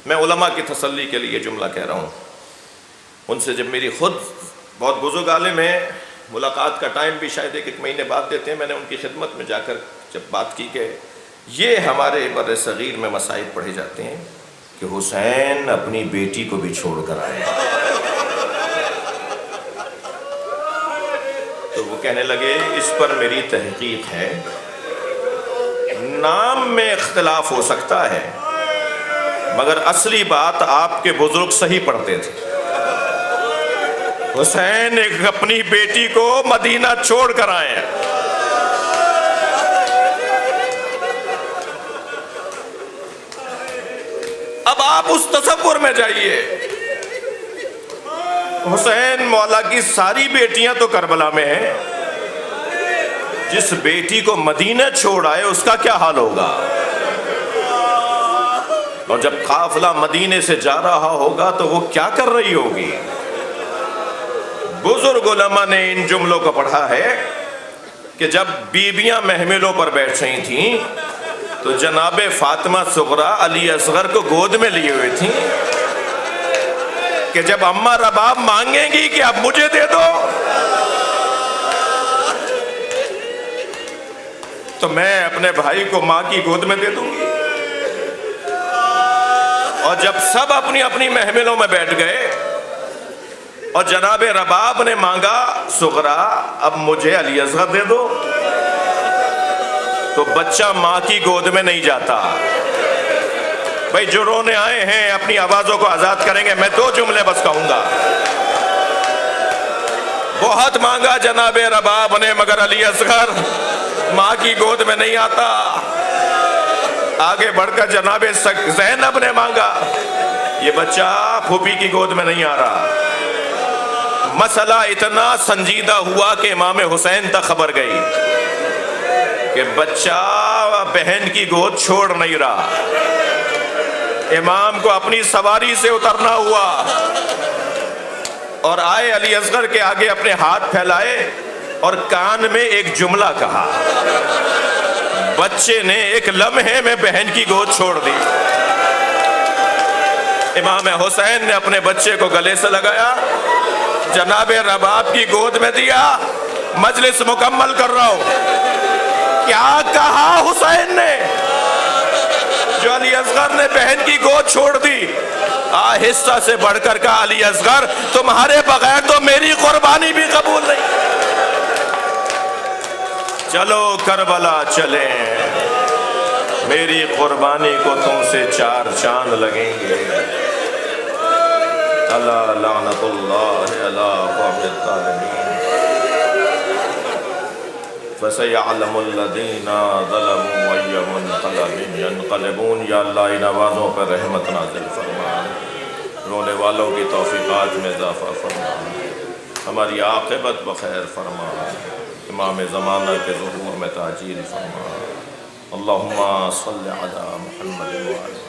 میں علماء کی تسلی کے لیے جملہ کہہ رہا ہوں، ان سے جب میری خود بہت بزرگ عالم ہیں، ملاقات کا ٹائم بھی شاید 1 مہینے بعد دیتے ہیں، میں نے ان کی خدمت میں جا کر جب بات کی کہ یہ ہمارے بر صغیر میں مسائل پڑھے جاتے ہیں کہ حسین اپنی بیٹی کو بھی چھوڑ کر آئے، تو وہ کہنے لگے اس پر میری تحقیق ہے، نام میں اختلاف ہو سکتا ہے مگر اصلی بات آپ کے بزرگ صحیح پڑھتے تھے۔ حسین ایک اپنی بیٹی کو مدینہ چھوڑ کر آئے ہیں۔ اب آپ اس تصور میں جائیے، حسین مولا کی ساری بیٹیاں تو کربلا میں ہیں، جس بیٹی کو مدینہ چھوڑ آئے اس کا کیا حال ہوگا؟ اور جب قافلہ مدینے سے جا رہا ہوگا تو وہ کیا کر رہی ہوگی؟ بزرگ علماء نے ان جملوں کو پڑھا ہے کہ جب بیویاں محملوں پر بیٹھ رہی تھیں تو جناب فاطمہ صغرا علی اصغر کو گود میں لیے ہوئے تھیں کہ جب اماں رباب مانگیں گی کہ اب مجھے دے دو تو میں اپنے بھائی کو ماں کی گود میں دے دوں گی۔ اور جب سب اپنی اپنی محملوں میں بیٹھ گئے اور جناب رباب نے مانگا صغرا اب مجھے علی اصغر دے دو، تو بچہ ماں کی گود میں نہیں جاتا، بھائی جو رونے آئے ہیں اپنی آوازوں کو آزاد کریں گے. میں 2 جملے بس کہوں گا. بہت مانگا جناب رباب نے مگر علی اصغر ماں کی گود میں نہیں آتا. آگے بڑھ کر جناب زینب نے مانگا. یہ بچہ پھوپھی کی گود میں نہیں آ رہا. مسئلہ اتنا سنجیدہ ہوا کہ امام حسین تک خبر گئی کہ بچہ بہن کی گود چھوڑ نہیں رہا. امام کو اپنی سواری سے اترنا ہوا اور آئے علی اصغر کے آگے اپنے ہاتھ پھیلائے اور کان میں ایک جملہ کہا. بچے نے ایک لمحے میں بہن کی گود چھوڑ دی. امام حسین نے اپنے بچے کو گلے سے لگایا, جناب رباب کی گود میں دیا. مجلس مکمل کر رہا ہوں. کیا کہا حسین نے جو علی اصغر نے بہن کی گود چھوڑ دی؟ آہستہ سے بڑھ کر کہا, علی اصغر تمہارے بغیر تو میری قربانی بھی قبول نہیں. چلو کربلا چلیں, میری قربانی کو تم سے 4 چاند لگیں گے. اللہ لعنت اللہ علی قوم الظالمین. فَسَيَعْلَمُ الَّذِينَ ظَلَمُوا أَيَّ مُنقَلَبٍ يَنقَلِبُونَ. یا اللہ ان آوازوں پر رحمت نازل فرما, رونے والوں کی توفیقات میں اضافہ فرما, ہماری عاقبت بخیر فرما, امام زمانہ کے ظہور میں تاجیل فرما. اللہم صلی علی محمد وعلی